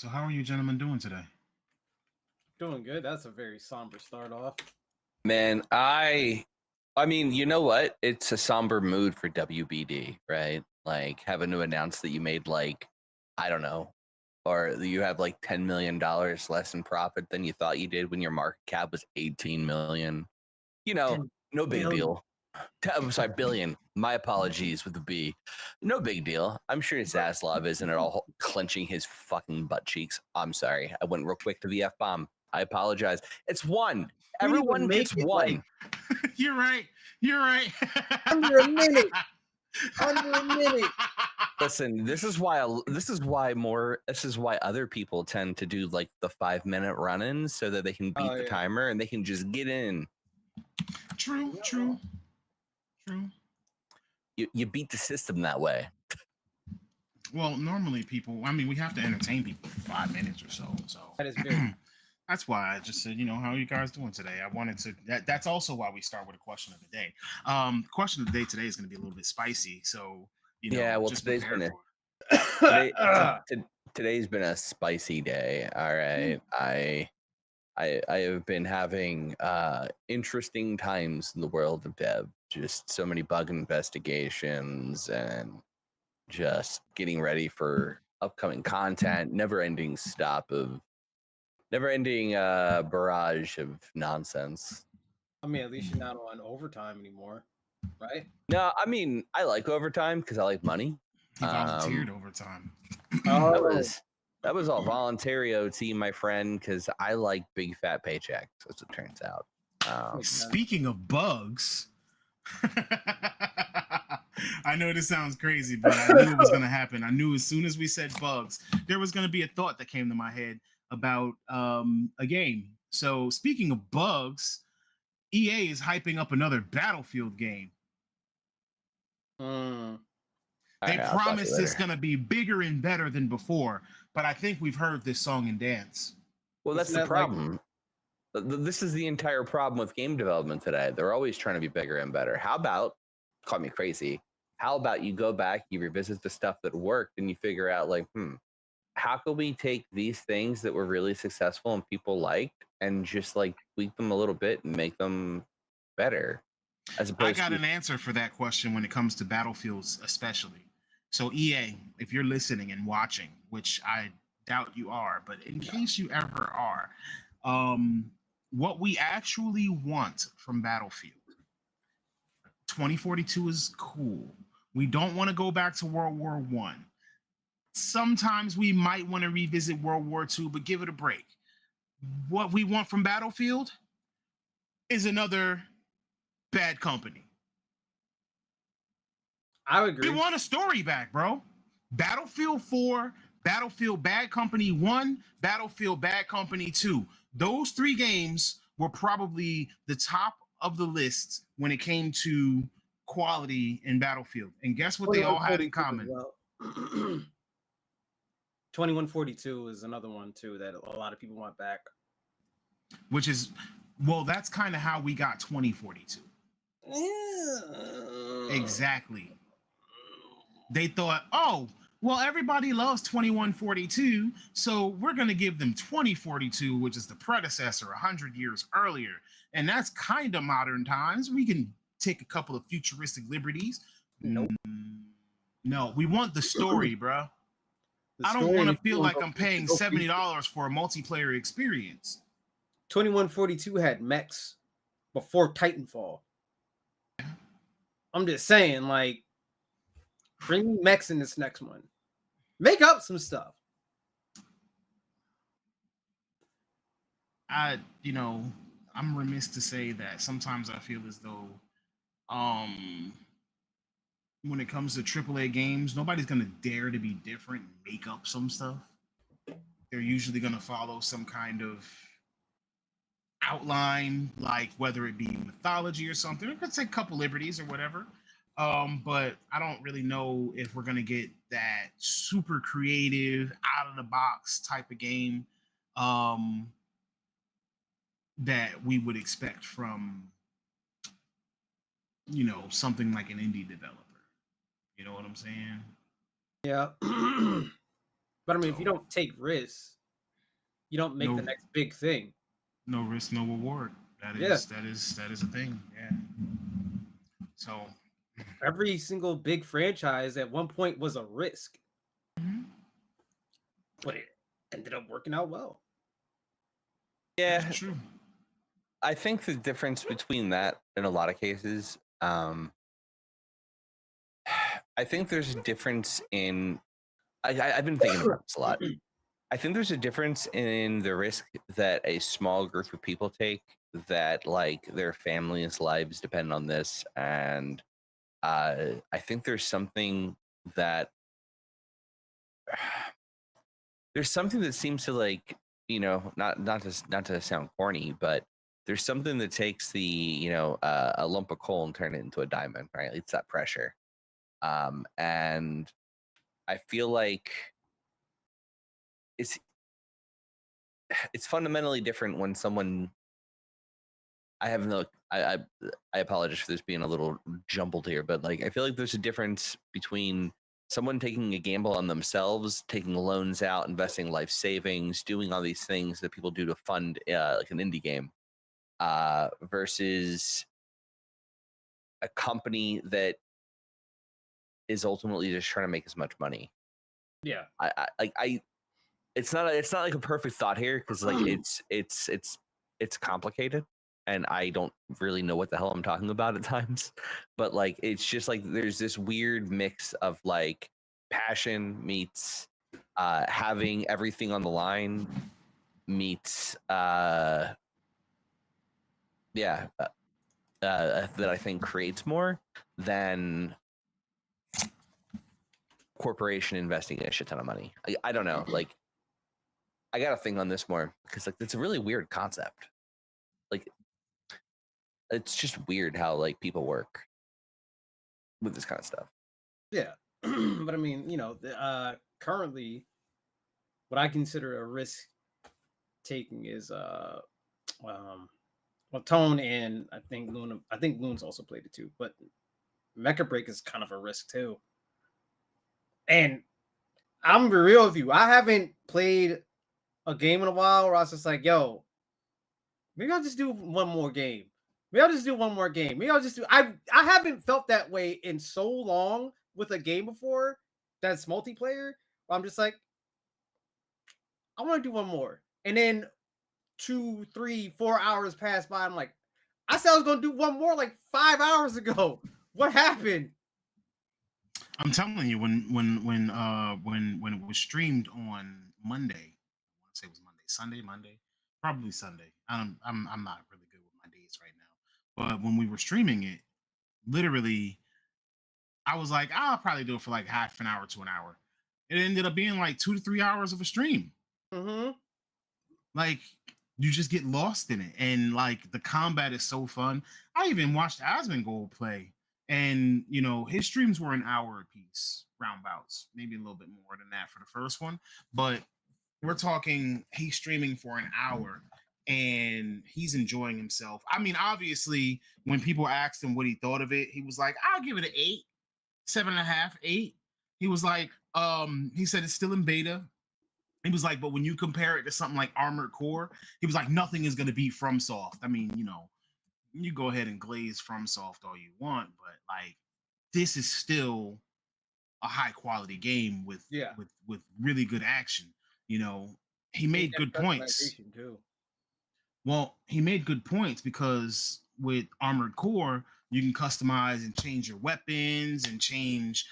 So how are you gentlemen doing today? Doing good. That's a very somber start off. Man, I mean, you know what? It's a somber mood for WBD, right? Like having to announce that you made like, I don't know, or that you have like $10 million less in profit than you thought you did when your market cap was 18 million. You know, 10 no big billion. deal. I'm sorry, billion. My apologies with the B. No big deal. I'm sure Zaslav isn't at all clenching his fucking butt cheeks. I'm sorry. I went real quick to the F bomb. I apologize. It's one. We didn't even Everyone make gets it, one. You're right. You're right. Under a minute. Under a minute. Listen, this is why other people tend to do like the 5-minute run-ins so that they can beat the timer and they can just get in. True. You beat the system that way. Well, normally people, I mean, we have to entertain people for 5 minutes or so. So That is very that's why I just said, how are you guys doing today? I wanted to. That's also why we start with a question of the day. Question of the day today is going to be a little bit spicy. So yeah, well, just today's prepare been for it. today's been a spicy day. All right, I have been having interesting times in the world of dev. Just so many bug investigations and just getting ready for upcoming content. Never ending barrage of nonsense. I mean, at least you're not on overtime anymore, right? No, I mean I like overtime because I like money. He volunteered overtime. That was all voluntary OT, my friend, because I like big fat paychecks, as it turns out. Speaking of bugs, I know this sounds crazy, but I knew it was going to happen. I knew as soon as we said bugs, there was going to be a thought that came to my head about a game. So speaking of bugs, EA is hyping up another Battlefield game. They promise it's going to be bigger and better than before, but I think we've heard this song and dance. Well, that's the problem. This is the entire problem with game development today. They're always trying to be bigger and better. How about, call me crazy, how about you go back, you revisit the stuff that worked, and you figure out, like, how can we take these things that were really successful and people liked and just, like, tweak them a little bit and make them better? I got an answer for that question when it comes to Battlefields especially. So EA, if you're listening and watching, which I doubt you are, but in case you ever are, what we actually want from Battlefield 2042 is cool. We don't want to go back to World War One. Sometimes we might want to revisit World War II, but give it a break. What we want from Battlefield is another Bad Company. I would agree. We want a story back, bro. Battlefield 4, Battlefield Bad Company 1, Battlefield Bad Company 2. Those three games were probably the top of the list when it came to quality in Battlefield. And guess what they all had in common? 2142 is another one, too, that a lot of people want back. Which is, well, that's kind of how we got 2042. Exactly. They thought, oh, well, everybody loves 2142, so we're going to give them 2042, which is the predecessor 100 years earlier. And that's kind of modern times. We can take a couple of futuristic liberties. Nope. No, we want the story, bro. I don't want to feel like I'm paying $70 for a multiplayer experience. 2142 had mechs before Titanfall. I'm just saying, like, bring mechs in this next one. Make up some stuff. I'm remiss to say that sometimes I feel as though when it comes to AAA games, nobody's going to dare to be different and make up some stuff. They're usually going to follow some kind of outline, like whether it be mythology or something. It could take a couple liberties or whatever. But I don't really know if we're going to get that super creative, out of the box type of game that we would expect from, something like an indie developer. You know what I'm saying? Yeah. But I mean, if you So don't take risks, you don't make the no next big thing. no risk, no reward. That Yeah. is a thing. Yeah. So Every single big franchise at one point was a risk, mhm, but it ended up working out well. that's Yeah, true. I think the difference between that in a lot of cases, I think there's a difference in. I've been thinking about this a lot. I think there's a difference in the risk that a small group of people take, that like their families' lives depend on this, and I think there's something that seems to, like, not to sound corny, but there's something that takes the a lump of coal and turn it into a diamond, right? It's that pressure, and I feel like it's it's fundamentally different when someone. I have no. I apologize for this being a little jumbled here, but like I feel like there's a difference between someone taking a gamble on themselves, taking loans out, investing life savings, doing all these things that people do to fund like an indie game, versus a company that is ultimately just trying to make as much money. Yeah. I it's not like a perfect thought here, because like it's complicated, and I don't really know what the hell I'm talking about at times, but like it's just like there's this weird mix of like passion meets having everything on the line meets yeah that I think creates more than corporation investing in a shit ton of money. I don't know, like I gotta think on this more, because like it's a really weird concept. Like it's just weird how like people work with this kind of stuff. Yeah. But I mean, currently what I consider a risk taking is well, Tone and I think Loon's also played it too, but Mecha Break is kind of a risk too. And I'm gonna be real with you. I haven't played a game in a while where I was just like, yo, maybe I'll just do one more game. Maybe I'll just do one more game. Maybe I'll just do I haven't felt that way in so long with a game before that's multiplayer. I'm just like, I want to do one more. And then 2, 3, 4 hours pass by. I'm like, I said I was gonna do one more like 5 hours ago. What happened? I'm telling you, when it was streamed on Monday, I want to say it was Monday, probably Sunday. I'm not really good with my dates right now, but when we were streaming it, literally, I was like, I'll probably do it for like half an hour to an hour. It ended up being like 2 to 3 hours of a stream. Mm-hmm. Like you just get lost in it, and like the combat is so fun. I even watched Asmongold play, and his streams were an hour apiece, roundabouts, maybe a little bit more than that for the first one, but we're talking he's streaming for an hour and he's enjoying himself. I mean, obviously, when people asked him what he thought of it, he was like, I'll give it an 8, 7.5, 8. He was like, he said it's still in beta. He was like, but when you compare it to something like Armored Core, he was like, nothing is going to beat FromSoft. I mean, you go ahead and glaze FromSoft all you want, but like, this is still a high quality game with Yeah. really good action. You know, he He made had good points. customization too. Well, he made good points because with Armored Core, you can customize and change your weapons and change,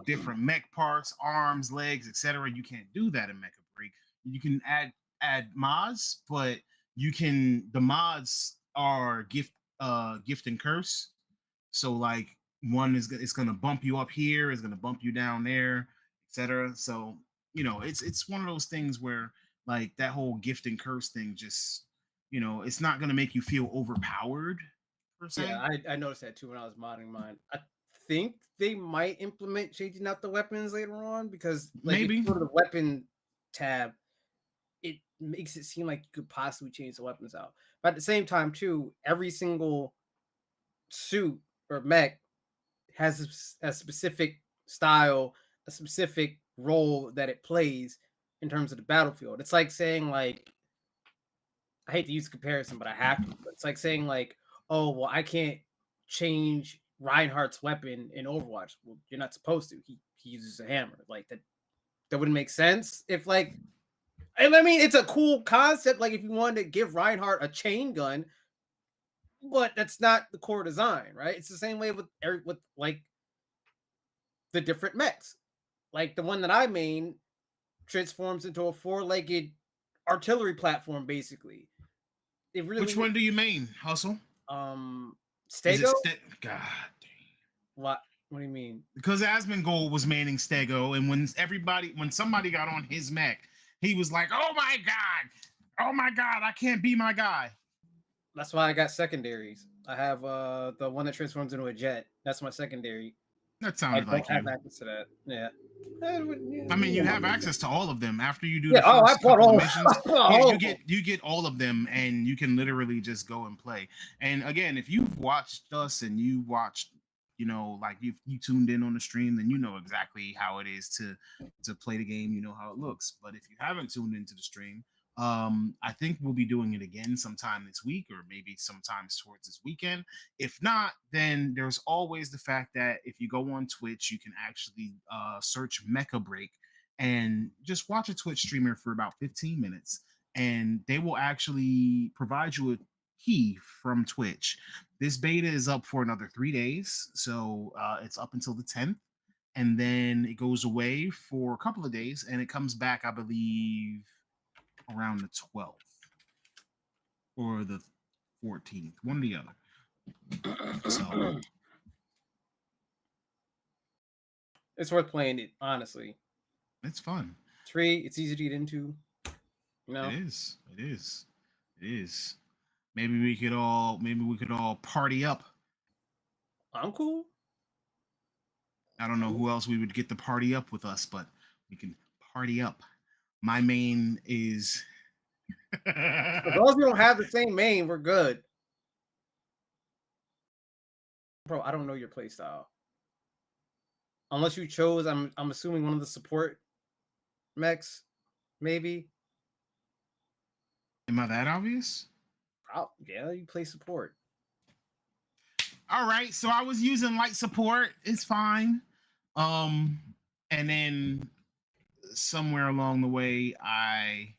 different mech parts, arms, legs, etc. You can't do that in Mecha Break. You can add mods, but the mods are gift and curse. So like one is it's gonna bump you up here, is gonna bump you down there, etc. So it's one of those things where like that whole gift and curse thing just it's not gonna make you feel overpowered per se. Yeah, I noticed that too when I was modding mine. I think they might implement changing out the weapons later on because, like, if Maybe. you go to the weapon tab, it makes it seem like you could possibly change the weapons out. But at the same time, too, every single suit or mech has a specific style, a specific role that it plays in terms of the battlefield. It's like saying like, I hate to use comparison, but I have to. But it's like saying like, oh well, I can't change Reinhardt's weapon in Overwatch. Well, you're not supposed to. He uses a hammer. Like that wouldn't make sense if like. And I mean, it's a cool concept. Like if you wanted to give Reinhardt a chain gun, but that's not the core design, right? It's the same way with like the different mechs. Like the one that I main transforms into a 4-legged artillery platform, basically. It really. Which one do you main, Hustle? Is it Stego. God dang. What? What do you mean? Because Asmongold was manning Stego, and when somebody got on his mech, he was like, "Oh my god, I can't be my guy." That's why I got secondaries. I have the one that transforms into a jet. That's my secondary. That sounded I like don't have you. access to that. Yeah. I mean, you have access to all of them after you do Yeah. the Oh, I first bought couple all. of missions. All Yeah, of them. you get all of them, and you can literally just go and play. And again, if you've watched us and you watched, like you tuned in on the stream, then you know exactly how it is to play the game. You know how it looks. But if you haven't tuned into the stream, I think we'll be doing it again sometime this week, or maybe sometimes towards this weekend. If not, then there's always the fact that if you go on Twitch, you can actually search Mecha Break and just watch a Twitch streamer for about 15 minutes, and they will actually provide you a key from Twitch. This beta is up for another 3 days, so it's up until the 10th, and then it goes away for a couple of days, and it comes back, I believe, around the 12th or the 14th, one or the other. So it's worth playing it, honestly. it's fun. It's free. It's easy to get into. It is. It is. It is. Maybe we could all party up. I'm cool. I don't know who else we would get to party up with us, but we can party up. My main is As long as we don't have the same main, we're good. Bro, I don't know your playstyle. Unless you chose, I'm assuming one of the support mechs, maybe. Am I that obvious? Oh, yeah, you play support. All right, so I was using light support. It's fine. And then somewhere along the way, I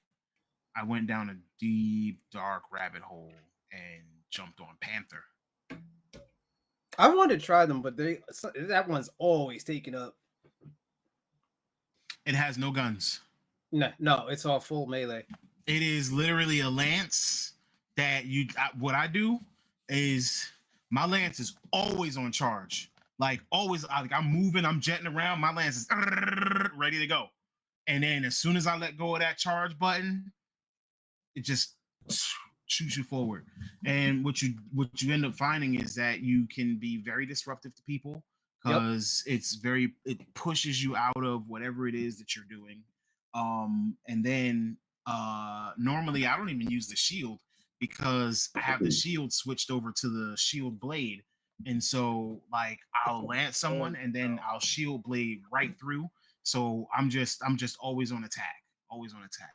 went down a deep, dark rabbit hole and jumped on Panther. I wanted to try them, but that one's always taken up. It has no guns. No, it's all full melee. It is literally a lance that what I do is my lance is always on charge. Like always, I'm moving, I'm jetting around, my lance is ready to go. And then as soon as I let go of that charge button, it just shoots you forward. And what you end up finding is that you can be very disruptive to people because it pushes you out of whatever it is that you're doing. And then normally I don't even use the shield because I have the shield switched over to the shield blade. And so like I'll lance someone and then I'll shield blade right through. So I'm just always on attack. Always on attack.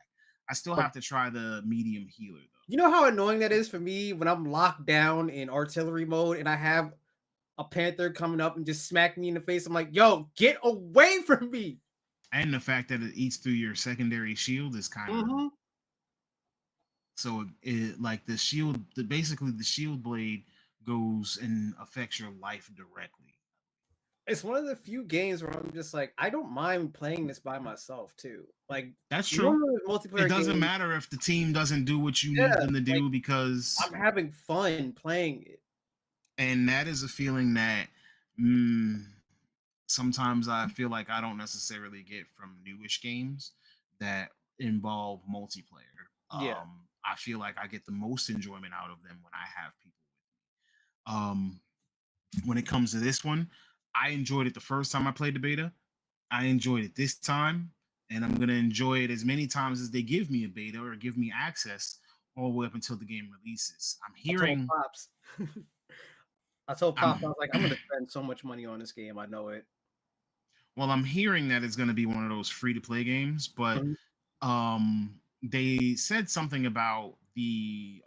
I still have to try the medium healer though. You know how annoying that is for me when I'm locked down in artillery mode and I have a Panther coming up and just smack me in the face. I'm like, yo, get away from me. And the fact that it eats through your secondary shield is kind of so it like the shield, basically the shield blade goes and affects your life directly. It's one of the few games where I'm just like, I don't mind playing this by myself too. Like that's true. Multiplayer it doesn't matter if the team doesn't do what you need them to do because I'm having fun playing it. And that is a feeling that sometimes I feel like I don't necessarily get from newish games that involve multiplayer. I feel like I get the most enjoyment out of them when I have people with me. When it comes to this one, I enjoyed it the first time I played the beta. I enjoyed it this time, and I'm going to enjoy it as many times as they give me a beta or give me access all the way up until the game releases. I'm hearing... I told Pops, I was like, I'm going to spend so much money on this game. I know it. Well, I'm hearing that it's going to be one of those free to play games, but they said something about the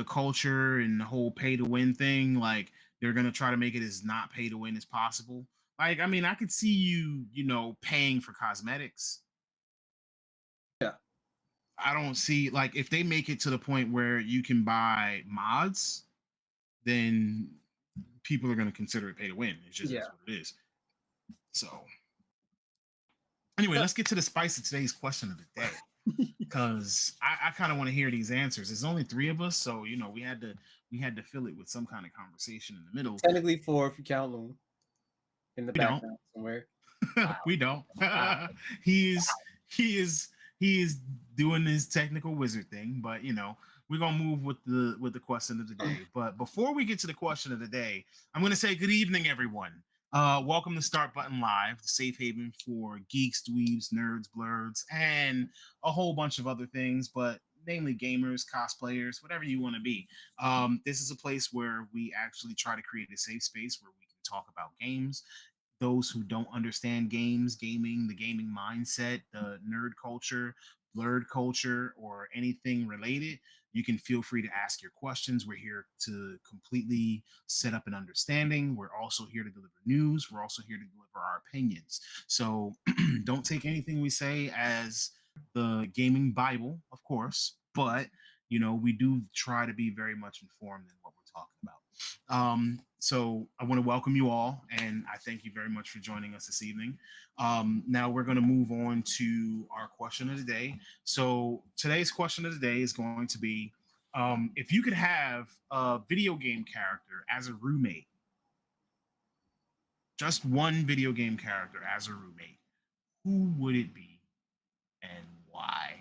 culture and the whole pay to win thing. Like they're going to try to make it as not pay to win as possible. Like, I mean, I could see you paying for cosmetics. Yeah. I don't see, like, if they make it to the point where you can buy mods, then people are going to consider it pay to win. It's just Yeah. that's what it is. So anyway, let's get to the spice of today's question of the day, because I kind of want to hear these answers. There's only 3 of us, so we had to fill it with some kind of conversation in the middle. Technically 4 if you count Loon in the background somewhere. Wow. We don't. Wow. He is doing his technical wizard thing, but we're gonna move with the question of the day. But before we get to the question of the day, I'm gonna say good evening, everyone. Welcome to Start Button Live, the safe haven for geeks, dweebs, nerds, blurs, and a whole bunch of other things, but mainly gamers, cosplayers, whatever you want to be. This is a place where we actually try to create a safe space where we can talk about games, those who don't understand games, gaming, the gaming mindset, the nerd culture, blurred culture, or anything related. You can feel free to ask your questions. We're here to completely set up an understanding. We're also here to deliver news. We're also here to deliver our opinions. So don't take anything we say as the gaming Bible, of course, but we do try to be very much informed in what we're talking about. So I want to welcome you all, and I thank you very much for joining us this evening. Now we're going to move on to our question of the day. So today's question of the day is going to be, if you could have a video game character as a roommate, just one video game character as a roommate, who would it be and why?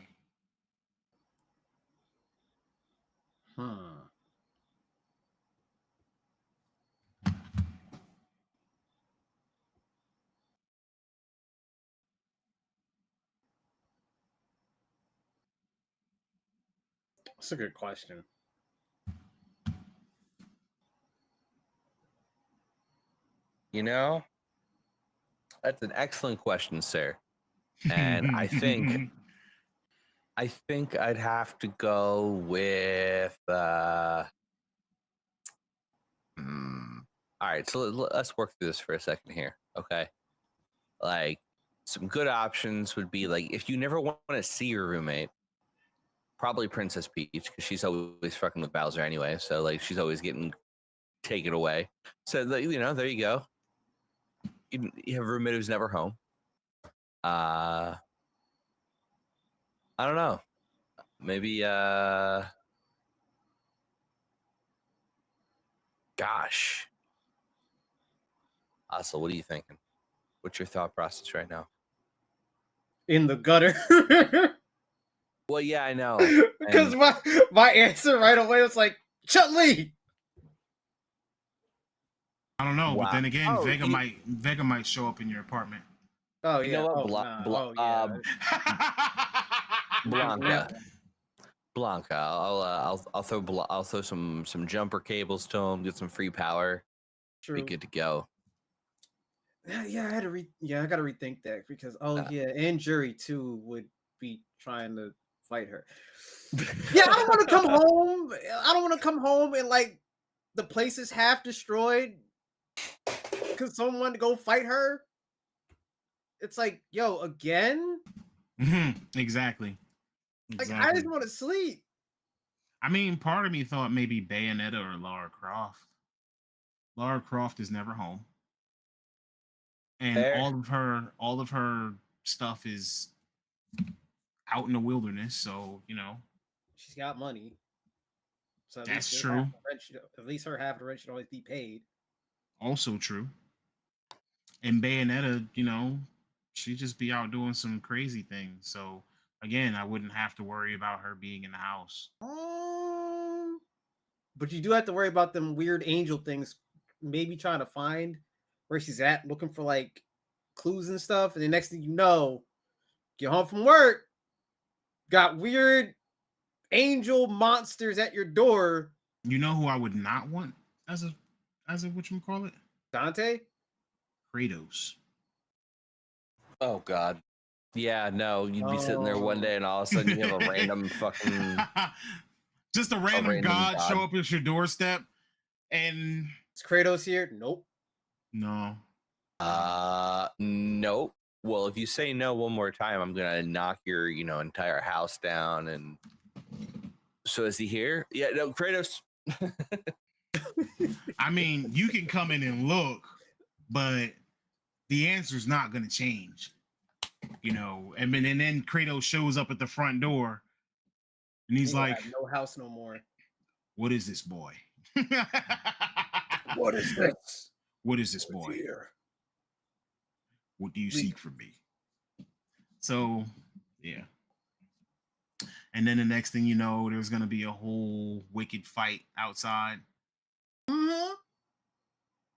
That's a good question. That's an excellent question, sir. And I think I'd have to go with all right, so let's work through this for a second here. Okay. Like some good options would be like if you never want to see your roommate, probably Princess Peach, because she's always fucking with Bowser anyway. So like she's always getting taken away. So there you go. You have a roommate who's never home. I don't know. Maybe gosh. Asa, what are you thinking? What's your thought process right now? In the gutter. Well, yeah, I know. Because my answer right away was like, Chun-Li! I don't know, Wow. but then again, Oh, Vega might show up in your apartment. Oh, You yeah. know what? Blanca. I'll throw some jumper cables to him, get some free power. True. Be good to go. Yeah, I had to I gotta rethink that because and Jury too would be trying to fight her. Yeah, I don't want to come home. I don't want to come home and like the place is half destroyed because someone to go fight her. It's like, yo, again? Exactly. Like I just want to sleep. I mean, part of me thought maybe Bayonetta or Lara Croft. Lara Croft is never home, and Fair. all of her stuff is out in the wilderness. So she's got money. So that's true. At least her half of the rent should always be paid. Also true. And Bayonetta, she'd just be out doing some crazy things. So again, I wouldn't have to worry about her being in the house. But you do have to worry about them weird angel things, maybe trying to find where she's at, looking for like clues and stuff. And the next thing you know, get home from work, got weird angel monsters at your door. You know who I would not want as a whatchamacallit? Dante? Kratos. Oh God. Yeah, no, you'd be sitting there one day and all of a sudden you have a random fucking just a random god show up at your doorstep, and is Kratos here? Nope. No. Nope. Well, if you say no one more time, I'm gonna knock your, entire house down. And so is he here? Yeah, no, Kratos. I mean, you can come in and look, but the answer's not gonna change. And then Kratos shows up at the front door, and he's like, "No house, no more. What is this, boy? What is this? What is this, boy? Here? What do you seek from me?" So, yeah. And then the next thing you know, there's gonna be a whole wicked fight outside. Mm-hmm.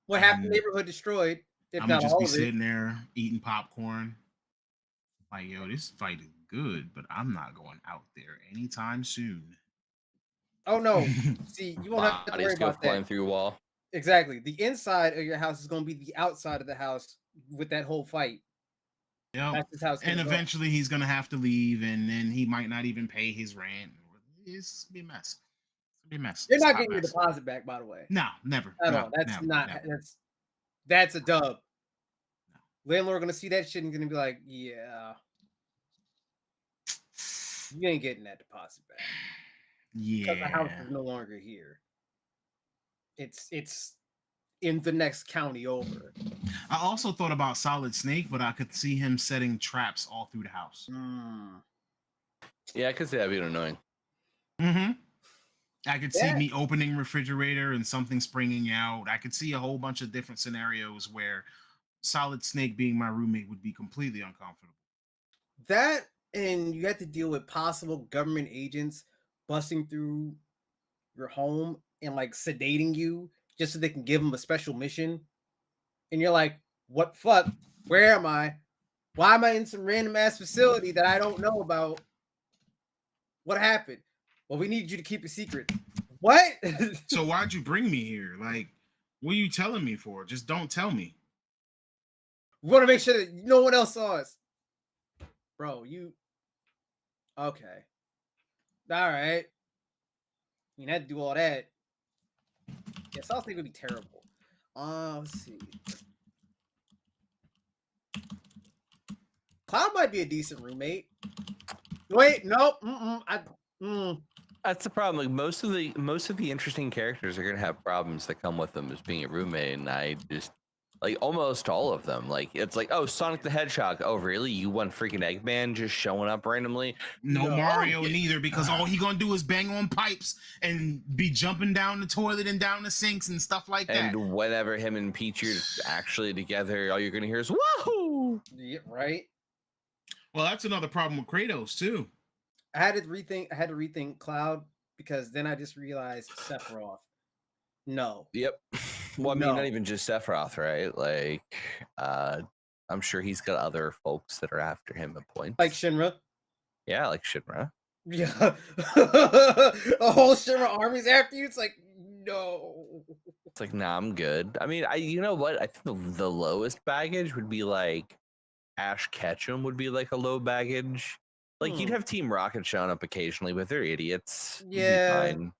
What happened? Neighborhood destroyed. I'm gonna just be sitting there eating popcorn. Like, yo, this fight is good, but I'm not going out there anytime soon. Oh no! See, you won't have to worry about that. Through wall. Exactly. The inside of your house is going to be the outside of the house with that whole fight. Yeah. And eventually he's going to have to leave, and then he might not even pay his rent. It's gonna be a mess. It's gonna be a mess. You're not getting your deposit back, by the way. No, never. At all. That's a dub. No. Landlord gonna see that shit and gonna be like, yeah, you ain't getting that deposit back. Yeah, because the house is no longer here. It's in the next county over. I also thought about Solid Snake, but I could see him setting traps all through the house. Yeah, I could see that being annoying. Mm-hmm. I could see me opening refrigerator and something springing out. I could see a whole bunch of different scenarios where Solid Snake being my roommate would be completely uncomfortable. That, and you have to deal with possible government agents busting through your home and like sedating you just so they can give them a special mission. And you're like, what fuck? Where am I? Why am I in some random ass facility that I don't know about? What happened? Well, we need you to keep a secret. What? So why'd you bring me here? Like, what are you telling me for? Just don't tell me. We want to make sure that no one else saw us. Bro, you... Okay. All right. You had to do all that. Yeah, South Snake would be terrible. Let's see. Cloud might be a decent roommate. Wait, no. That's the problem. Like most of the interesting characters are gonna have problems that come with them as being a roommate, and I just like almost all of them. Like it's like, oh, Sonic the Hedgehog. Oh, really? You want freaking Eggman just showing up randomly? No Mario neither, because all he gonna do is bang on pipes and be jumping down the toilet and down the sinks and stuff like that. And whenever him and Peach are actually together, all you're gonna hear is woohoo! Yeah, right. Well, that's another problem with Kratos too. I had to rethink Cloud because then I just realized Sephiroth. No. Yep. Well, I mean, not even just Sephiroth, right? Like, I'm sure he's got other folks that are after him at points. Like Shinra. Yeah, like Shinra. Yeah. A whole Shinra army's after you. It's like, no. It's like, nah, I'm good. I mean, you know what? I think the lowest baggage would be like Ash Ketchum would be like a low baggage. Like you'd have Team Rocket showing up occasionally, but they're idiots. Yeah. And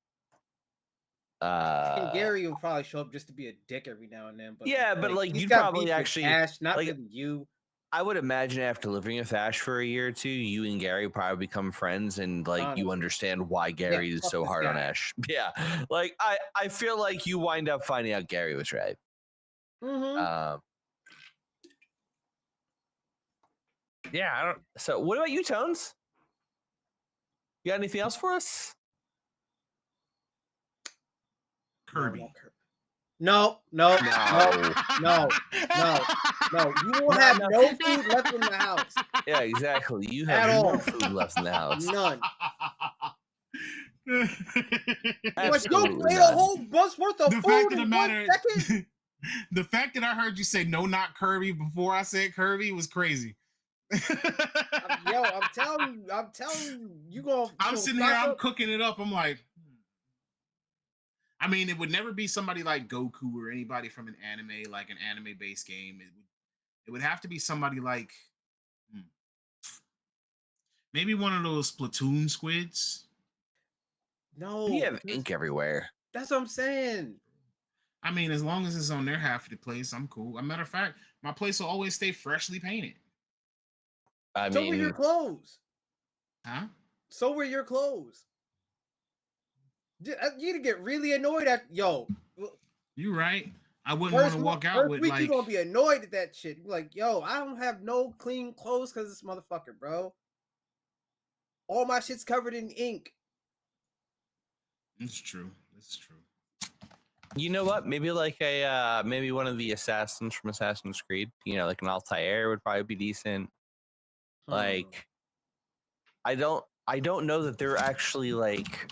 Gary will probably show up just to be a dick every now and then. But yeah, but like you'd probably actually Ash, not like, really you. I would imagine after living with Ash for a year or two, you and Gary probably become friends, and like you understand why Gary is so hard on Ash. Yeah, like I feel like you wind up finding out Gary was right. Yeah, I don't. So, what about you, Tones? You got anything else for us? Kirby. No. You will have no food left in the house. Yeah, exactly. You have no food left in the house. None. But you played a whole bus worth of food fact of the in matter, 1 second. The fact that I heard you say no, not Kirby before I said Kirby was crazy. Yo, I'm telling you, I'm sitting here, I'm cooking it up. I'm like, I mean, it would never be somebody like Goku or anybody from an anime, like an anime-based game. It would have to be somebody like maybe one of those Splatoon squids. No, You have ink everywhere. that's what I'm saying. I mean, as long as it's on their half of the place, I'm cool. As a matter of fact, my place will always stay freshly painted. I So were your mean, clothes. Huh? So were your clothes. You'd get really annoyed at You right. I wouldn't want to walk out with week, like. you're gonna be annoyed at that shit. You're like, yo, I don't have no clean clothes because this motherfucker, bro. All my shit's covered in ink. It's true. It's true. you know what? Maybe like maybe one of the assassins from Assassin's Creed. You know, like an Altair would probably be decent. Like, I don't know that they're actually like.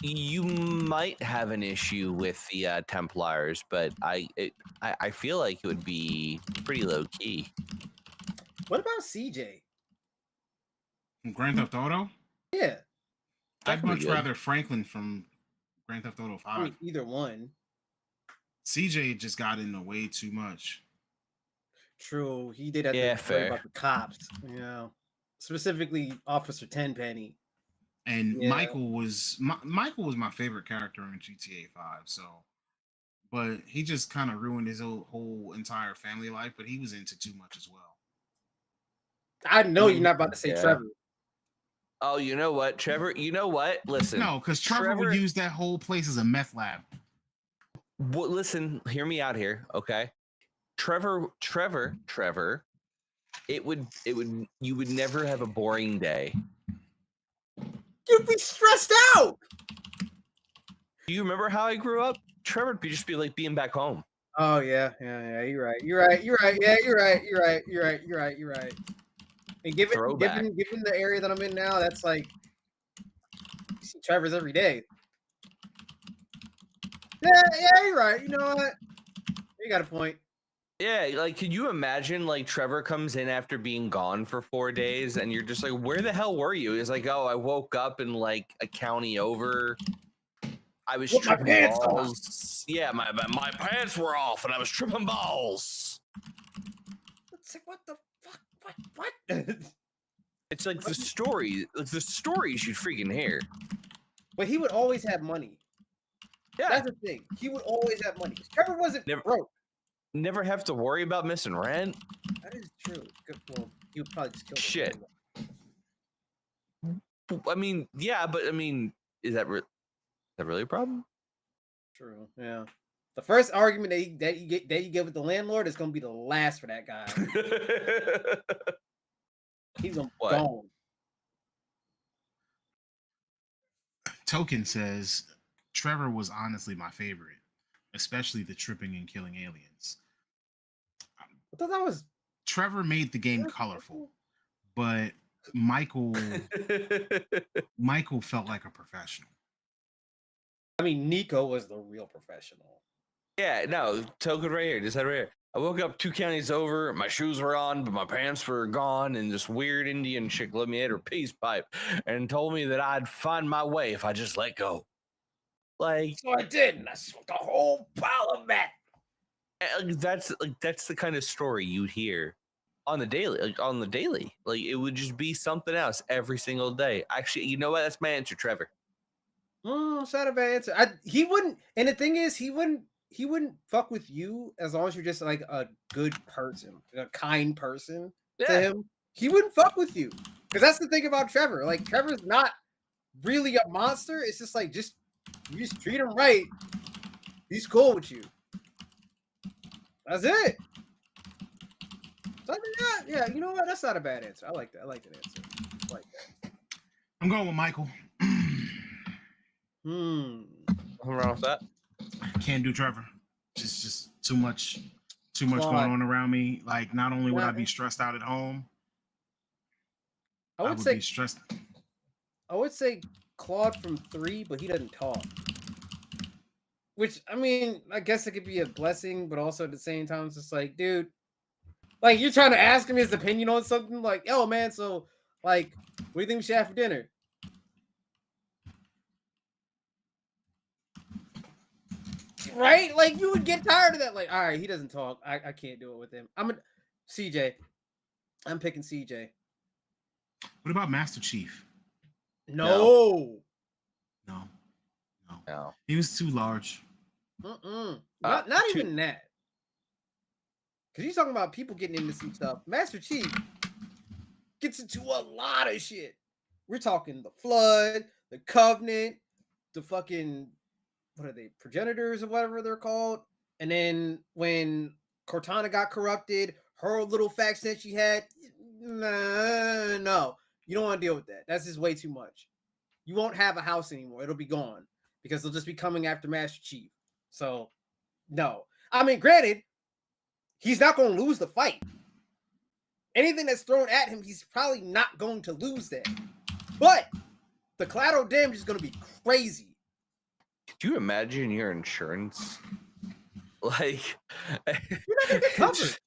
You might have an issue with the Templars, but I feel like it would be pretty low key. What about CJ? From Grand Theft Auto? Yeah, I'd much good. rather Franklin from Grand Theft Auto 5. I mean, either one. CJ just got into way too much. True, he did have Yeah, to worry fair. about the cops. Specifically Officer Tenpenny. And Yeah. Michael was my favorite character in GTA 5. So, but he just kind of ruined his whole entire family life. But he was into too much as well. I know you're not about to say Yeah. Trevor. Oh, you know what, Trevor? You know what? Listen. No, because Trevor would use that whole place as a meth lab. Well, listen, hear me out here, okay? Trevor. You would never have a boring day. You'd be stressed out. Do you remember how I grew up? Trevor would just be like being back home. Oh yeah. You're right. Yeah, you're right. And given the area that I'm in now, that's like you see Trevor's every day. Yeah, you're right. You know what? You got a point. Yeah, like, could you imagine, like, Trevor comes in after being gone for 4 days, and you're just like, where the hell were you? He's like, oh, I woke up in, like, a county over. I was tripping balls. Yeah, my pants were off, and I was tripping balls. It's like, what the fuck? What? It's like the stories you freaking hear. But he would always have money. Yeah. That's the thing. He would always have money. Trevor wasn't broke. Never have to worry about missing rent. That is true. Well, he would probably just kill Shit. I mean, yeah, but I mean, is that really a problem? True. Yeah. The first argument that you get with the landlord is going to be the last for that guy. He's gone. Token says Trevor was honestly my favorite, especially the tripping and killing aliens. I thought that was Trevor made the game colorful, but Michael felt like a professional. I mean, Nico was the real professional. Yeah, no, Token right here, just right here. I woke up 2 counties over, my shoes were on, but my pants were gone, and this weird Indian chick let me at her peace pipe and told me that I'd find my way if I just let go. Like, so I did, and I smoked a whole pile of meth. That's the kind of story you'd hear on the daily. Like, it would just be something else every single day. Actually, you know what? That's my answer, Trevor. It's not a bad answer. He wouldn't, and the thing is, he wouldn't fuck with you as long as you're just like a good person, a kind person to him. He wouldn't fuck with you because that's the thing about Trevor. Like, Trevor's not really a monster. It's just like you just treat him right. He's cool with you. That's it. So, yeah, you know what? That's not a bad answer. I like that. I like that answer. I like that. I'm going with Michael. What's wrong with that? Can't do Trevor. Just too much going on around me. Like, not only would I be stressed out at home, I would be stressed. I would say Claude from 3, but he doesn't talk. Which, I mean, I guess it could be a blessing, but also at the same time, it's just like, dude, like, you're trying to ask him his opinion on something. Like, yo, man, so, like, what do you think we should have for dinner? Right? Like you would get tired of that. Like, all right, he doesn't talk. I can't do it with him. CJ. I'm picking CJ. What about Master Chief? No. No. No. He was too large. Not even that. Because he's talking about people getting into some stuff. Master Chief gets into a lot of shit. We're talking the Flood, the Covenant, the fucking, what are they, progenitors or whatever they're called. And then when Cortana got corrupted, her little faction that she had, no. You don't want to deal with that. That's just way too much. You won't have a house anymore. It'll be gone because they'll just be coming after Master Chief. So, no. I mean, granted, he's not going to lose the fight. Anything that's thrown at him, he's probably not going to lose that. But the collateral damage is going to be crazy. Could you imagine your insurance? Like, you're not going to get covered.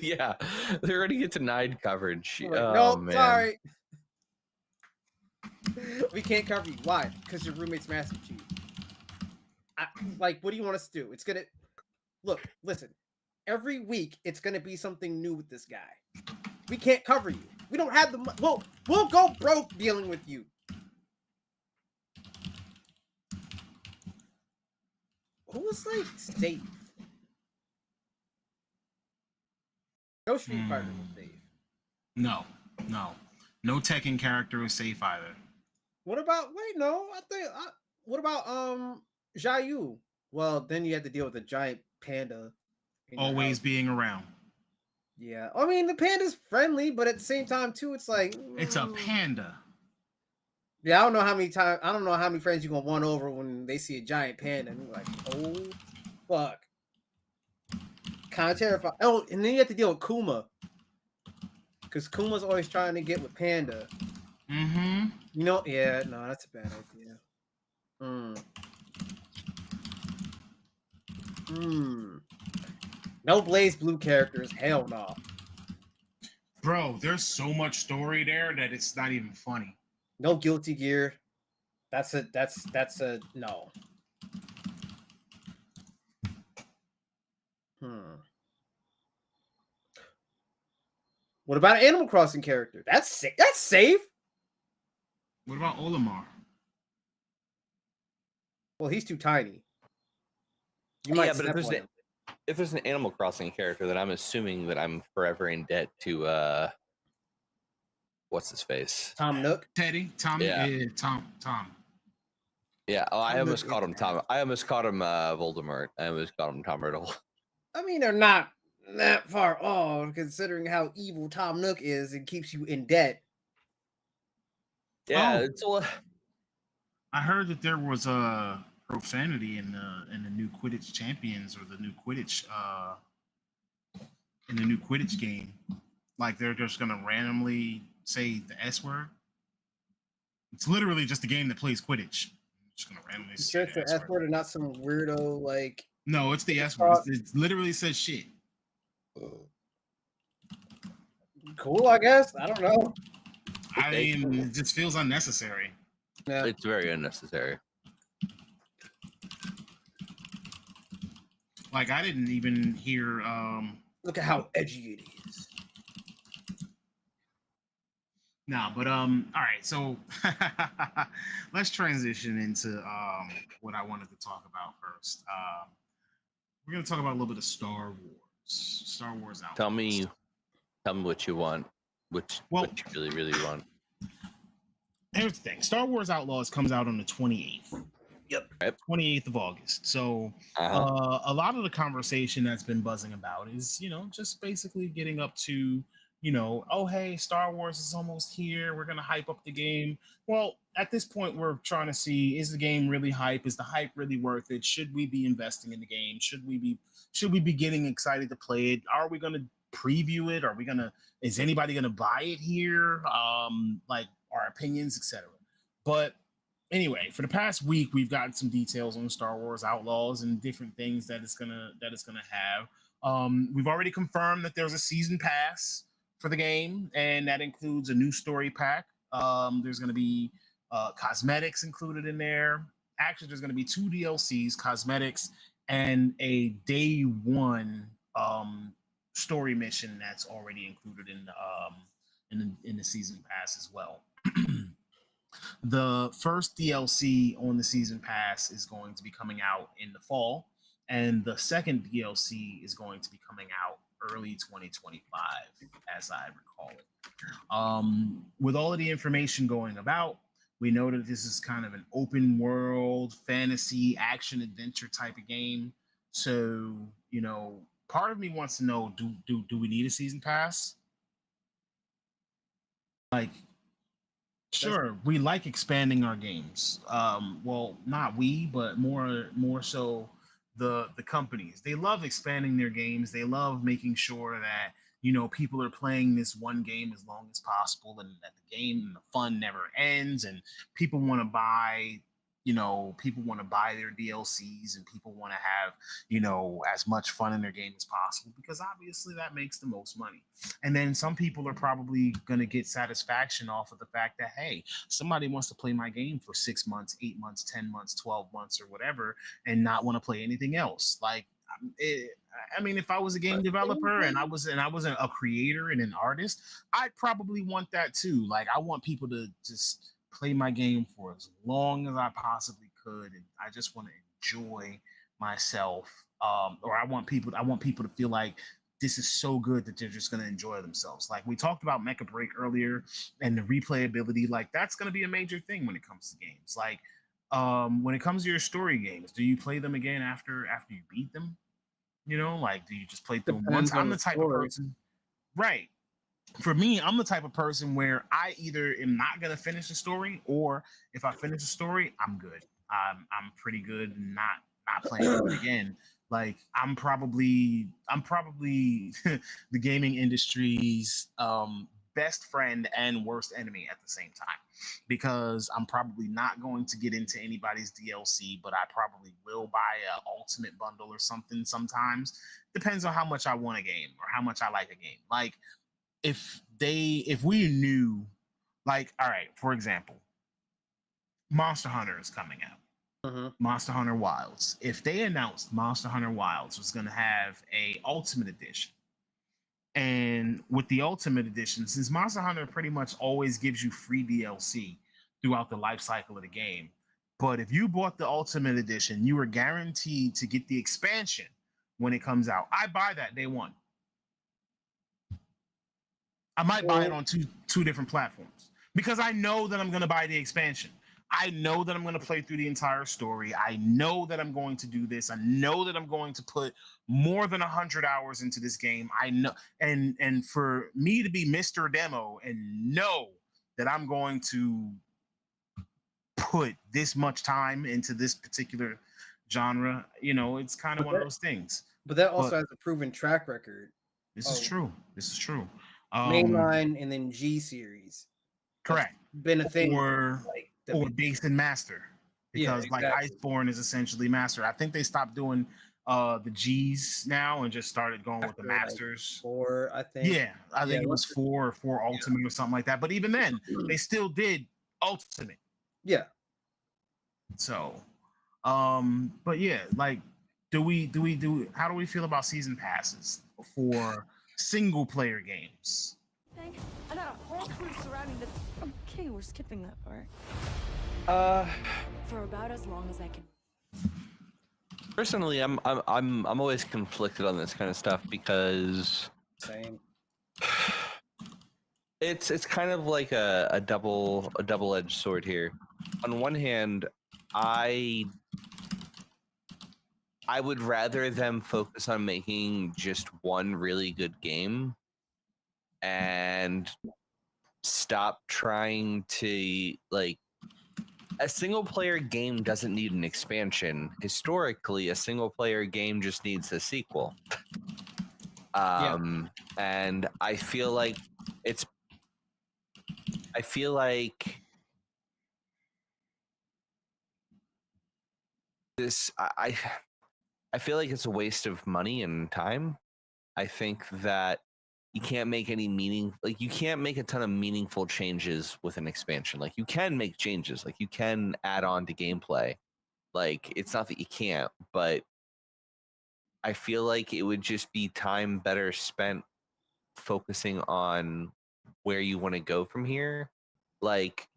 Yeah, they're going to get denied coverage. Like, oh, no, man. sorry. We can't cover you. Why? Because your roommate's Master Chief. Like, what do you want us to do? It's going to... Look, listen. Every week, it's going to be something new with this guy. We can't cover you. We don't have the money. We'll go broke dealing with you. Who was, like, safe? No Street Fighter was safe. No. No Tekken character was safe either. What about... Wait, no. What about, Xiaoyu? Well, then you had to deal with a giant panda. Always being around. Yeah. I mean, the panda's friendly, but at the same time, too, it's like... It's a panda. Yeah, I don't know how many friends you're going to won over when they see a giant panda. And you're like, oh, fuck. Kind of terrifying. Oh, and then you have to deal with Kuma. Because Kuma's always trying to get with Panda. Mm-hmm. You know, yeah, no, that's a bad idea. No Blaze Blue characters. Hell no. Bro, there's so much story there that it's not even funny. No Guilty Gear. That's a no. What about an Animal Crossing character? That's safe. What about Olimar? Well, he's too tiny. Yeah, but if there's an Animal Crossing character, then I'm assuming that I'm forever in debt to what's his face? Tom Nook? Teddy? Tommy? Yeah. Tom. Yeah. Oh, I almost called him Tom. I almost called him Voldemort. I almost called him Tom Riddle. I mean, they're not that far off, considering how evil Tom Nook is and keeps you in debt. Yeah, it's a... I heard that there was a profanity in the new Quidditch Champions, or the new Quidditch in the new Quidditch game. Like they're just gonna randomly say the S word. It's literally just a game that plays Quidditch. Just gonna randomly say the S word and not some weirdo like. No, it's the S word. It literally says shit. Cool, I guess. I don't know. I mean, it just feels unnecessary. Yeah. It's very unnecessary. Like I didn't even hear. Look at how edgy it is. No, but all right. So let's transition into what I wanted to talk about first. We're gonna talk about a little bit of Star Wars Outlaws. Tell me what you want. What you really want. Here's the thing: Star Wars Outlaws comes out on the 28th. Yep. 28th of August. So a lot of the conversation that's been buzzing about is, just basically getting up to, oh, hey, Star Wars is almost here. We're going to hype up the game. Well, at this point, we're trying to see, is the game really hype? Is the hype really worth it? Should we be investing in the game? Should we be getting excited to play it? Are we going to preview it? Is anybody going to buy it here? Like our opinions, etc. But anyway, for the past week, we've gotten some details on Star Wars Outlaws and different things that it's gonna have. We've already confirmed that there's a season pass for the game, and that includes a new story pack. There's gonna be cosmetics included in there. Actually, there's gonna be 2 DLCs, cosmetics and a day one story mission that's already included in the in the season pass as well. The first DLC on the season pass is going to be coming out in the fall, and the second DLC is going to be coming out early 2025, as I recall it. With all of the information going about, we know that this is kind of an open world fantasy action adventure type of game. So, part of me wants to know: do we need a season pass? Like, sure, we like expanding our games. Well, not we, but more so the companies. They love expanding their games. They love making sure that people are playing this one game as long as possible, and that the game and the fun never ends. And people want to buy. People want to buy their DLCs, and people want to have as much fun in their game as possible, because obviously that makes the most money. And then some people are probably going to get satisfaction off of the fact that, hey, somebody wants to play my game for 6 months, 8 months, 10 months, 12 months, or whatever, and not want to play anything else. Like, I mean, if I was a game developer and I wasn't a creator and an artist, I'd probably want that too. Like, I want people to just play my game for as long as I possibly could, and I just want to enjoy myself. Or I want people to feel like this is so good that they're just going to enjoy themselves. Like we talked about Mecha Break earlier, and the replayability, like that's going to be a major thing when it comes to games. Like when it comes to your story games, do you play them again after you beat them? Like, do you just play through them once? I'm the type of person, right? For me, I'm the type of person where I either am not gonna finish the story, or if I finish the story, I'm good. I'm pretty good, not playing it again. Like I'm probably the gaming industry's best friend and worst enemy at the same time, because I'm probably not going to get into anybody's DLC, but I probably will buy a ultimate bundle or something sometimes. Depends on how much I want a game or how much I like a game. Like if we knew, like, all right, for example, Monster Hunter is coming out. Monster Hunter Wilds. If they announced Monster Hunter Wilds was going to have a Ultimate Edition, and with the Ultimate Edition, since Monster Hunter pretty much always gives you free DLC throughout the life cycle of the game, but if you bought the Ultimate Edition, you were guaranteed to get the expansion when it comes out. I buy that day one. I might buy it on two different platforms, because I know that I'm going to buy the expansion. I know that I'm going to play through the entire story. I know that I'm going to do this. I know that I'm going to put more than 100 hours into this game. I know, and for me to be Mr. Demo and know that I'm going to put this much time into this particular genre, it's kind of one of those things. But that also has a proven track record. This is true. This is true. Mainline and then G series. Correct. That's been a thing. Or base and master, because like Iceborne is essentially master. I think they stopped doing the G's now and just started going with the masters. Like 4, I think. Yeah, I think it was 4 or 4 ultimate or something like that. But even then, they still did ultimate. Yeah. So, but yeah, like, how do we feel about season passes for single player games? I got a whole crew surrounding the. Okay, we're skipping that part. For about as long as I can. Personally, I'm always conflicted on this kind of stuff, because same. It's kind of like a double-edged sword here. On one hand, I would rather them focus on making just one really good game and stop trying to, like, a single player game doesn't need an expansion. Historically, a single player game just needs a sequel. And I feel like this I feel like it's a waste of money and time. I think that you can't make you can't make a ton of meaningful changes with an expansion. Like, you can make changes, like you can add on to gameplay. Like, it's not that you can't, but I feel like it would just be time better spent focusing on where you want to go from here. Like,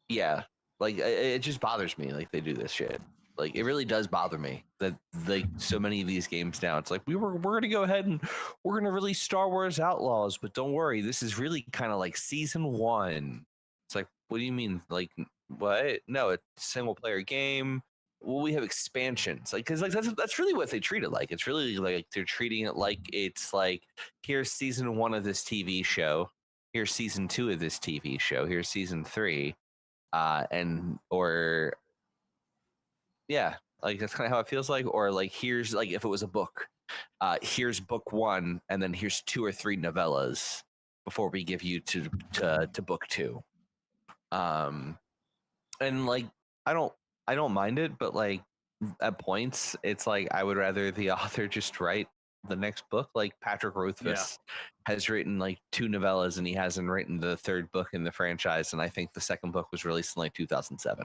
yeah, like it just bothers me like they do this shit. Like it really does bother me that like so many of these games now it's like we're gonna go ahead and we're gonna release Star Wars Outlaws, but don't worry, this is really kind of like season 1. It's like, what do you mean? Like what? No, it's a single player game. Well, we have expansions, like because like that's really what they treat it like. It's really like they're treating it like it's like here's season 1 of this TV show, here's season 2 of this TV show, here's season 3, and or yeah, like that's kind of how it feels like. Or like here's like if it was a book, here's book 1, and then here's 2 or 3 novellas before we give you to book 2. And like I don't mind it, but like at points it's like I would rather the author just write the next book. Like Patrick Rothfuss has written like 2 novellas and he hasn't written the 3rd book in the franchise, and I think the 2nd book was released in like 2007.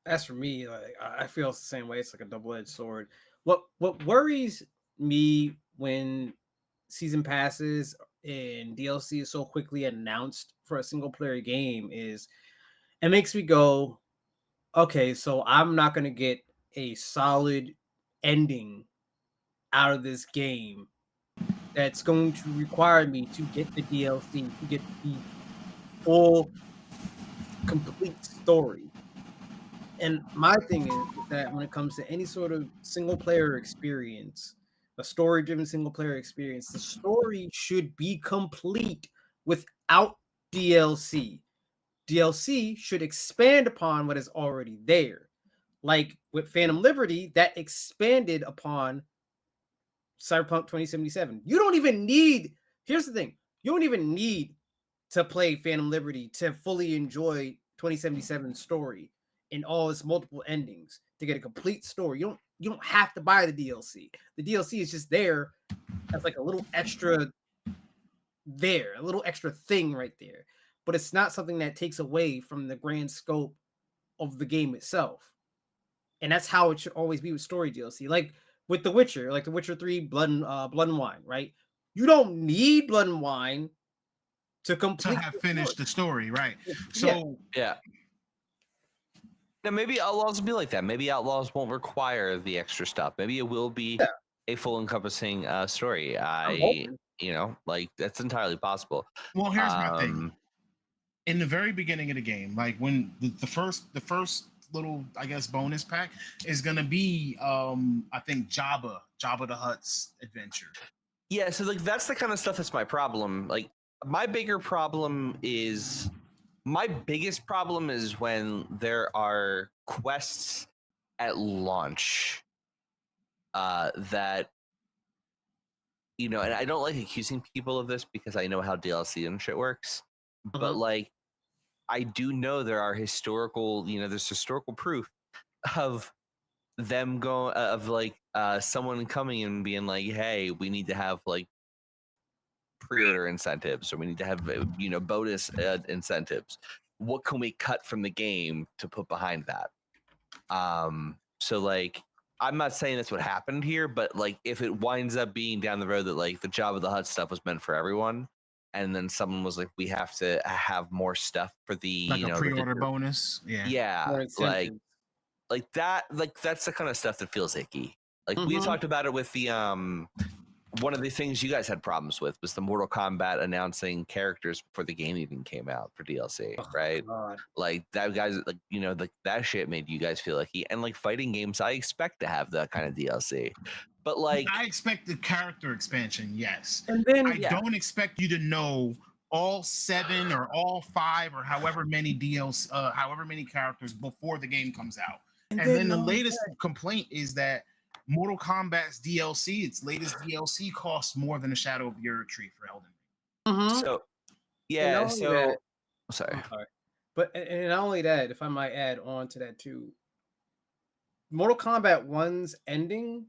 As for me, like I feel it's the same way. It's like a double-edged sword. What worries me when season passes and DLC is so quickly announced for a single player game is it makes me go, okay, so I'm not gonna get a solid ending out of this game that's going to require me to get the DLC to get the full complete story. And my thing is that when it comes to any sort of single player experience, a story driven single player experience, the story should be complete without DLC. DLC should expand upon what is already there. Like with Phantom Liberty, that expanded upon Cyberpunk 2077. You don't even need, here's the thing, you don't even need to play Phantom Liberty to fully enjoy 2077's story in all its multiple endings to get a complete story. You don't have to buy the DLC. The DLC is just there as like a little extra there, a little extra thing right there. But it's not something that takes away from the grand scope of the game itself. And that's how it should always be with story DLC. Like with The Witcher, like The Witcher 3 Blood and Wine, right? You don't need Blood and Wine to complete to have finished the story, right? Yeah. So Yeah. Now maybe Outlaws will be like that. Maybe Outlaws won't require the extra stuff. Maybe it will be a full encompassing story. You know, like that's entirely possible. well, here's my thing. In the very beginning of the game, like when the first little, I guess, bonus pack is gonna be I think Jabba the Hutt's adventure. Yeah, so like that's the kind of stuff that's my problem. Like my biggest problem is when there are quests at launch that, you know, and I don't like accusing people of this because I know how DLC and shit works, but like I do know there's historical proof of them going of like someone coming and being like, hey, we need to have like pre-order incentives, or we need to have bonus incentives. What can we cut from the game to put behind that? So like I'm not saying that's what happened here, but like if it winds up being down the road that like the Jabba the Hutt stuff was meant for everyone, and then someone was like, we have to have more stuff for the like a pre-order bonus. Like that, like that's the kind of stuff that feels icky. Like we talked about it with the one of the things you guys had problems with was the Mortal Kombat announcing characters before the game even came out for DLC, right? Like that guys, like like that shit made you guys feel icky. And like fighting games, I expect to have that kind of DLC, but like I expect the character expansion, yes. And then I don't expect you to know all 7 or all 5 or however many DLC, however many characters before the game comes out. And then the latest complaint is that Mortal Kombat's DLC, its latest DLC, costs more than a Shadow of the Tree for Elden Ring. So yeah, so sorry. But and not only that, if I might add on to that too, Mortal Kombat 1's ending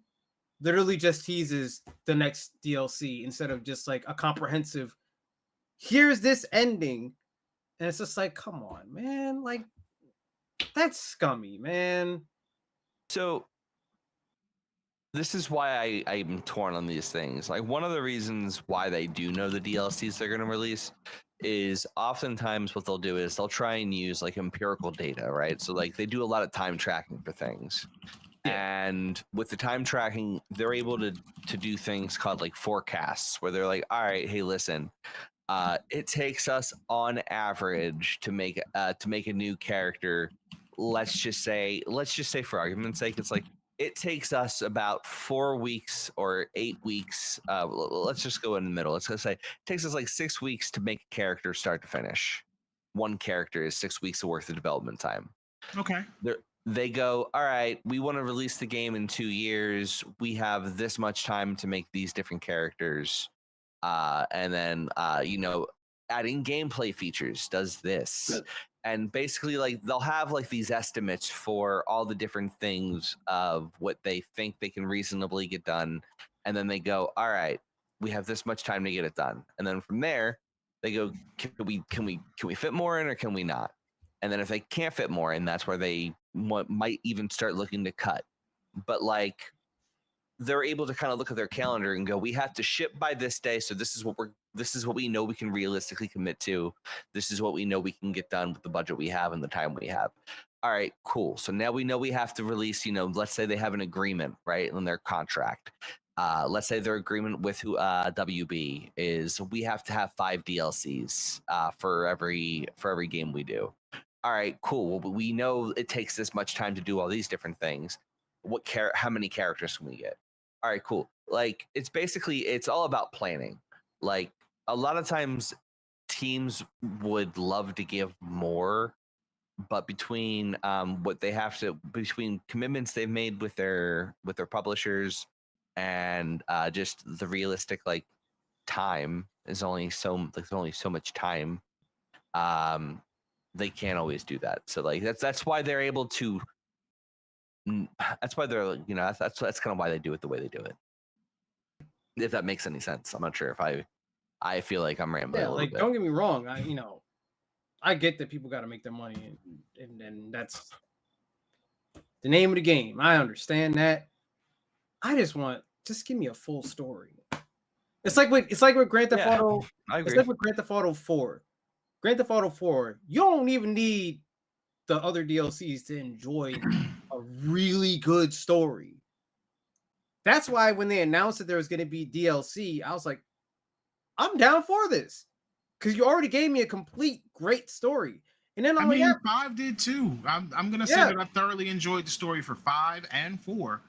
literally just teases the next DLC instead of just like a comprehensive, here's this ending And it's just like, come on, man. Like, that's scummy, man. So this is why I'm torn on these things. Like, one of the reasons why they do know the DLCs they're going to release is oftentimes what they'll do is they'll try and use like empirical data, right? So like they do a lot of time tracking for things. And with the time tracking, they're able to do things called like forecasts, where they're like, all right, hey, listen, it takes us on average to make a new character. Let's just say for argument's sake, it's like it takes us about 4 weeks or 8 weeks. Let's just go in the middle. Let's say it takes us like 6 weeks to make a character start to finish. One character is 6 weeks worth of development time. Okay. They go, all right, we want to release the game in 2 years. We have this much time to make these different characters. And then, adding gameplay features does this. Good. And basically, like, they'll have like these estimates for all the different things of what they think they can reasonably get done. And then they go, all right, we have this much time to get it done. And then from there, they go, can we fit more in or can we not? And then if they can't fit more in, that's where they might even start looking to cut. But like, they're able to kind of look at their calendar and go, we have to ship by this day, so this is what we know we can realistically commit to. This is what we know we can get done with the budget we have and the time we have. All right, cool. So now we know we have to release, let's say they have an agreement, right, in their contract. Let's say their agreement with WB is we have to have 5 DLCs for every game we do. All right, cool. Well, we know it takes this much time to do all these different things. How many characters can we get? All right, cool. Like, it's all about planning. Like, a lot of times teams would love to give more, but between between commitments they've made with their publishers and just the realistic like time is only so much time. They can't always do that. So like that's why they're able to. That's why they're that's kind of why they do it the way they do it. If that makes any sense, I'm not sure if I feel like I'm rambling a little bit. Don't get me wrong. I get that people got to make their money, and that's the name of the game. I understand that. I just give me a full story. It's like with Grand Theft Auto. I agree. It's like with Grand Theft Auto 4. Grand Theft Auto 4, you don't even need the other DLCs to enjoy a really good story. That's why when they announced that there was going to be DLC, I was like, I'm down for this. Because you already gave me a complete great story. And then 5 did too. I'm going to say that I thoroughly enjoyed the story for 5 and 4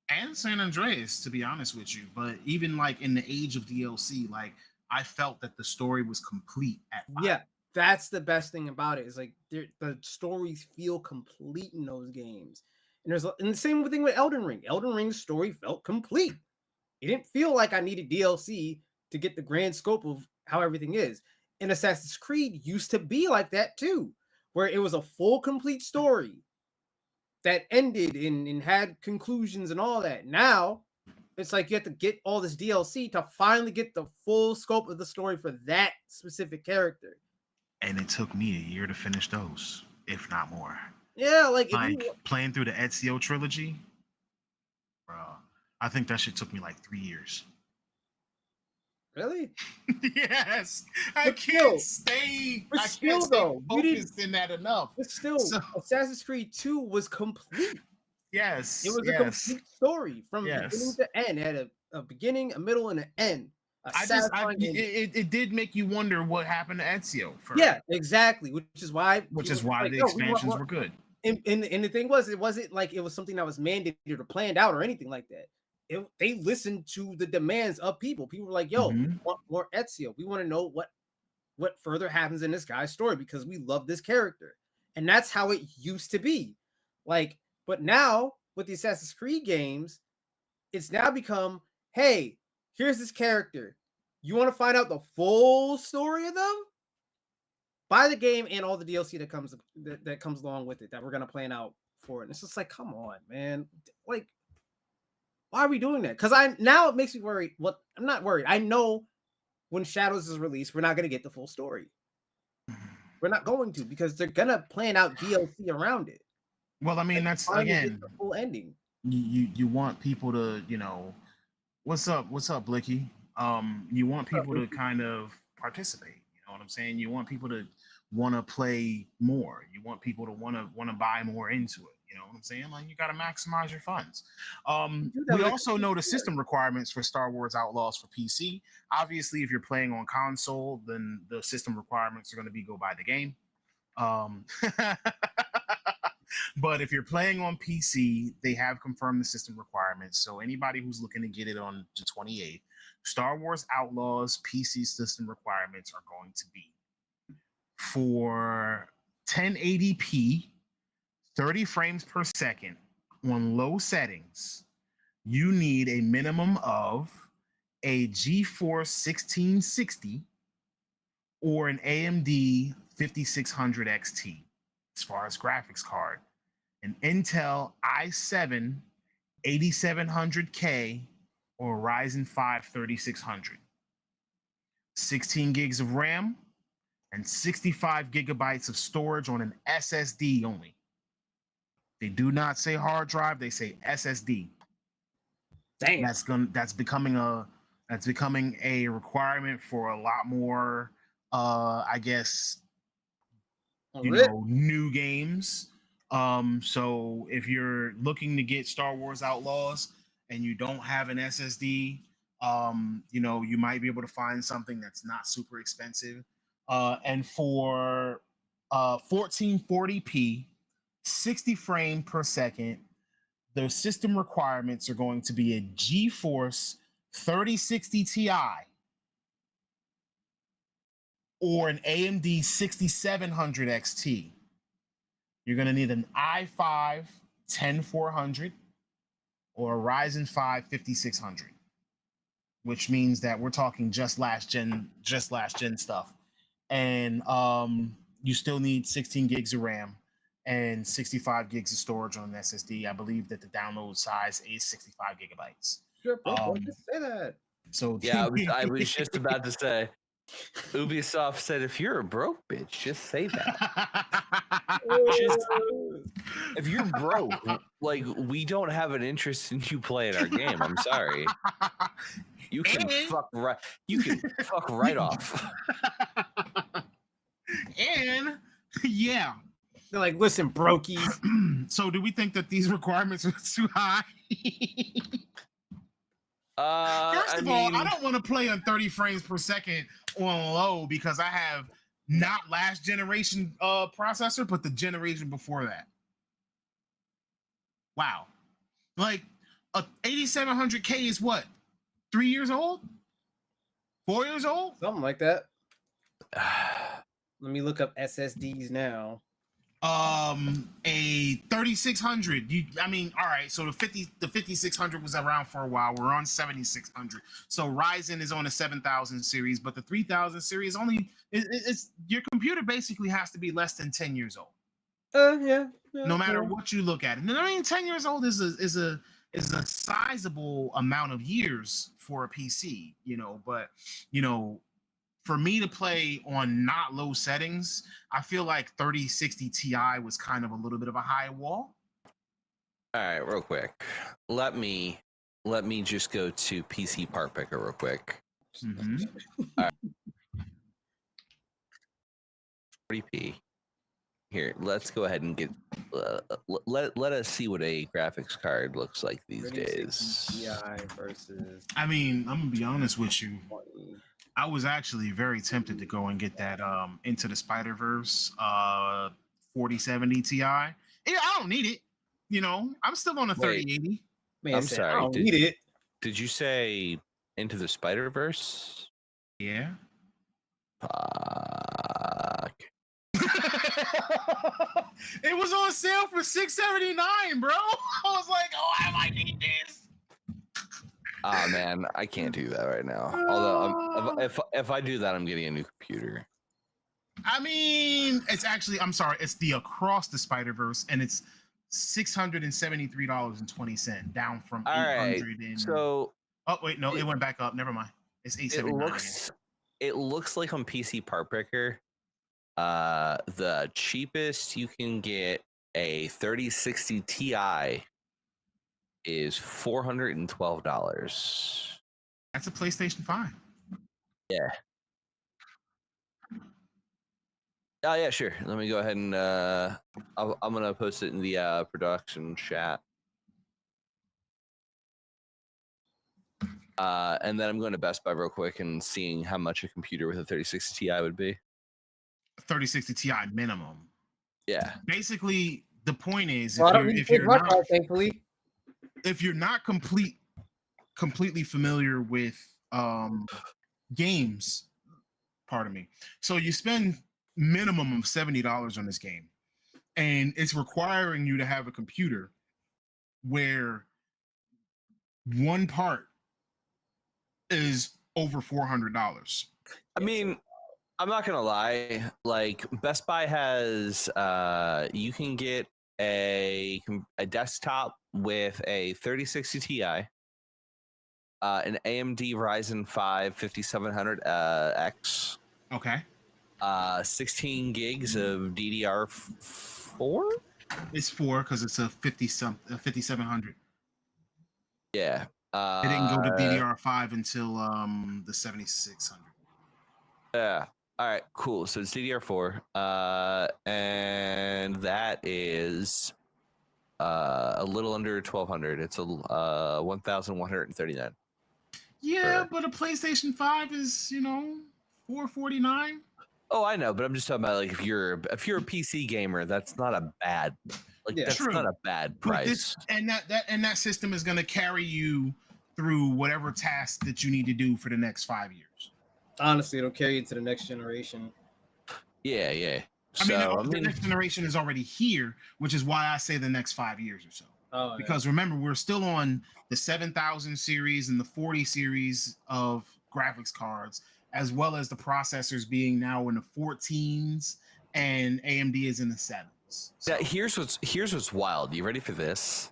and San Andreas, to be honest with you. But even like in the age of DLC, like I felt that the story was complete at 5. Yeah. That's the best thing about it. Is like the stories feel complete in those games, and the same thing with Elden Ring. Elden Ring's story felt complete. It didn't feel like I needed DLC to get the grand scope of how everything is. And Assassin's Creed used to be like that too, where it was a full, complete story that ended and had conclusions and all that. Now it's like you have to get all this DLC to finally get the full scope of the story for that specific character. And it took me a year to finish those, if not more. Yeah, like playing through the Ezio trilogy, bro. I think that shit took me like 3 years. Really? Yes, I can't stay focused in that enough. But still, Assassin's Creed 2 was complete. Yes, it was a complete story from beginning to end. It had a beginning, a middle, and an end. It did make you wonder what happened to Ezio. Yeah, exactly. Which is why the expansions were good. And the thing was, it wasn't like it was something that was mandated or planned out or anything like that. They listened to the demands of people. People were like, "Yo, we want more Ezio. We want to know what further happens in this guy's story because we love this character." And that's how it used to be. Like, but now with the Assassin's Creed games, it's now become, hey, here's this character. You want to find out the full story of them? Buy the game and all the DLC that comes along with it that we're gonna plan out for it. And it's just like, come on, man. Like, why are we doing that? Because now it makes me worried. What I'm not worried. I know when Shadows is released, we're not gonna get the full story. We're not going to because they're gonna plan out DLC around it. Well, I mean, And that's trying to get again, the full ending. you want people to, what's up, Blicky? You want people to kind of participate. You know what I'm saying? You want people to want to play more. You want people to want to buy more into it. You know what I'm saying? Like, you got to maximize your funds. We also know the system requirements for Star Wars Outlaws for PC. Obviously, if you're playing on console, then the system requirements are going to be go buy the game. But if you're playing on PC, they have confirmed the system requirements. So anybody who's looking to get it on the 28th, Star Wars Outlaws PC system requirements are going to be for 1080p, 30 frames per second on low settings. You need a minimum of a GeForce 1660 or an AMD 5600 XT as far as graphics card, an Intel i7 8700K or Ryzen 5 3600, 16 gigs of RAM, and 65 gigabytes of storage on an SSD only. They do not say hard drive; they say SSD. Damn. That's becoming a requirement for a lot more. I guess new games. So if you're looking to get Star Wars Outlaws and you don't have an SSD, you might be able to find something that's not super expensive. And for 1440p, 60 frame per second, the system requirements are going to be a GeForce 3060 Ti or an AMD 6700 XT. You're going to need an i5 10400 or a Ryzen 5 5600, which means that we're talking just last gen stuff. And you still need 16 gigs of RAM and 65 gigs of storage on an SSD. I believe that the download size is 65 gigabytes. Sure, just say that. So yeah, I was just about to say, Ubisoft said, if you're a broke bitch, just say that. If you're broke, like, we don't have an interest in you playing our game. I'm sorry. You can fuck right. You can fuck right off. And yeah, they're like, listen, brokies. So do we think that these requirements are too high? First of all, I don't want to play on 30 frames per second on low because I have not last generation processor, but the generation before that. Wow. Like a 8700K is what? 3 years old? 4 years old? Something like that. Let me look up SSDs now. A 3600. All right. So the 5600 was around for a while. We're on 7600. So Ryzen is on a 7000 series, but the 3000 series only it's your computer basically has to be less than 10 years old. Yeah. No matter what you look at. And I mean, 10 years old is a sizable amount of years for a PC, but for me to play on not low settings, I feel like 3060 Ti was kind of a little bit of a high wall. All right, real quick. Let me just go to PC Part Picker real quick. Mm-hmm. All right. 40p. Here, let's go ahead and get. Let us see what a graphics card looks like these days. Ti versus. I mean, I'm gonna be honest with you. I was actually very tempted to go and get that Into the Spider-Verse 4070 Ti. Yeah, I don't need it. I'm still on a 3080. I'm sorry. I don't need it. Did you say Into the Spider-Verse? Yeah. Fuck. It was on sale for $679, bro. I was like, oh, I might need this. Oh man, I can't do that right now. Although if I do that, I'm getting a new computer. I mean, it's the Across the Spider-Verse, and it's $673.20, down from $800. Right. So, oh wait, no, it went back up. Never mind. It's $879. It looks like on PC Part Picker, The cheapest you can get a 3060 Ti is $412. That's a PlayStation 5. Yeah. Oh yeah, sure. Let me go ahead and I'm gonna post it in the production chat. And then I'm going to Best Buy real quick and seeing how much a computer with a 3060 Ti would be. 3060 Ti minimum. Yeah. Basically, the point is, Well, I don't need to take my car, thankfully. if you're not completely familiar with games, pardon me. So you spend minimum of $70 on this game, and it's requiring you to have a computer where one part is over $400. I mean, I'm not gonna lie. Like Best Buy has, you can get a desktop with a 3060 Ti, an AMD Ryzen 5 5700X, Okay, 16 gigs of DDR4. it's 4 because it's a 5700. Yeah. It didn't go to DDR5 until the 7600. Yeah. All right. Cool. So it's DDR4, and that is a little under 1,200. It's a 1,139. Yeah, but a PlayStation 5 is, $449. Oh, I know, but I'm just talking about like if you're a PC gamer, that's not a bad that's True. not a bad price. That system is going to carry you through whatever task that you need to do for the next 5 years. Honestly, it'll carry you to the next generation. Yeah, yeah. The next generation is already here, which is why I say the next 5 years or so. Oh, Because remember, we're still on the 7000 series and the 40 series of graphics cards, as well as the processors being now in the 14s, and AMD is in the 7s. So. Yeah, here's what's wild. You ready for this?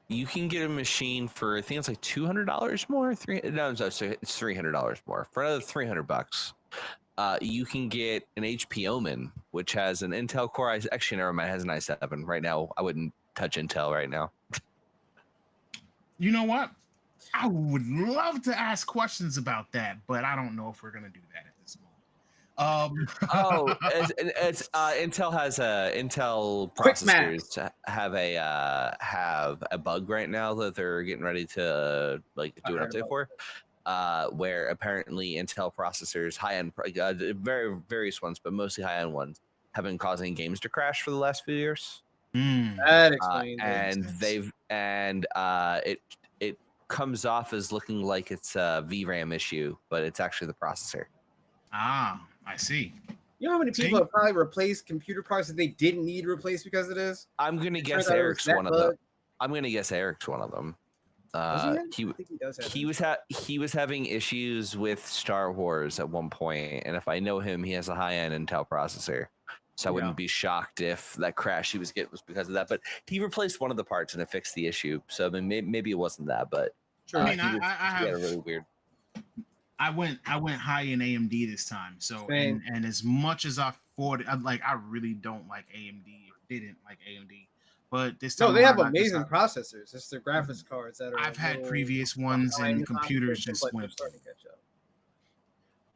You can get a machine for I think it's like $200 more. It's $300 more for another $300. You can get an HP Omen, which has an Intel Core. Actually, never mind. It has an i7 right now. I wouldn't touch Intel right now. You know what? I would love to ask questions about that, but I don't know if we're gonna do that at this moment. Intel has Intel Quick processors have a bug right now that they're getting ready to do an update for, where apparently Intel processors, high-end, various ones, but mostly high-end ones, have been causing games to crash for the last few years. That explains it comes off as looking like it's a VRAM issue, but it's actually the processor. Ah, I see. You know how many people have probably replaced computer parts that they didn't need replaced because of this? I'm gonna guess Eric's one of them. I'm gonna guess Eric's one of them. He was having issues with Star Wars at one point, and if I know him, he has a high-end Intel processor. So I wouldn't be shocked if that crash he was getting was because of that. But he replaced one of the parts and it fixed the issue. So I mean, maybe it wasn't that, but he had a really weird. I went high in AMD this time. So and as much as I thought, I really don't like AMD or didn't like AMD, but this time they have amazing processors. It's their graphics cards that are. I've had previous ones and computers just went. Starting to catch up.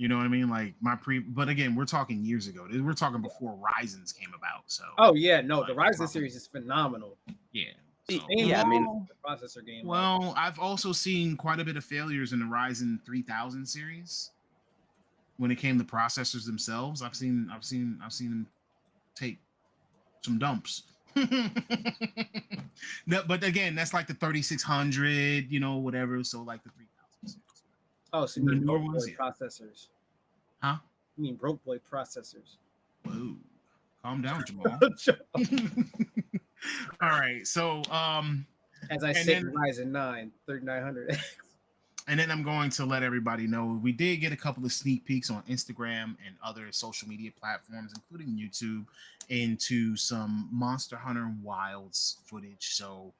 You know what I mean? Like but again, we're talking years ago. We're talking before Ryzen's came about. So. Oh yeah, no, the Ryzen series is phenomenal. Yeah. So, yeah, I mean, the processor game. Well, I've also seen quite a bit of failures in the Ryzen 3000 series. When it came to processors themselves, I've seen them take some dumps. No, but again, that's like the 3600, whatever. So like the 3000 series. Oh, so you mean broke boy processors? Huh? You mean broke boy processors? Whoa, calm down, Jamal. All right, so as I said, Ryzen 9 3900X. And then I'm going to let everybody know we did get a couple of sneak peeks on Instagram and other social media platforms, including YouTube, into some Monster Hunter Wilds footage. So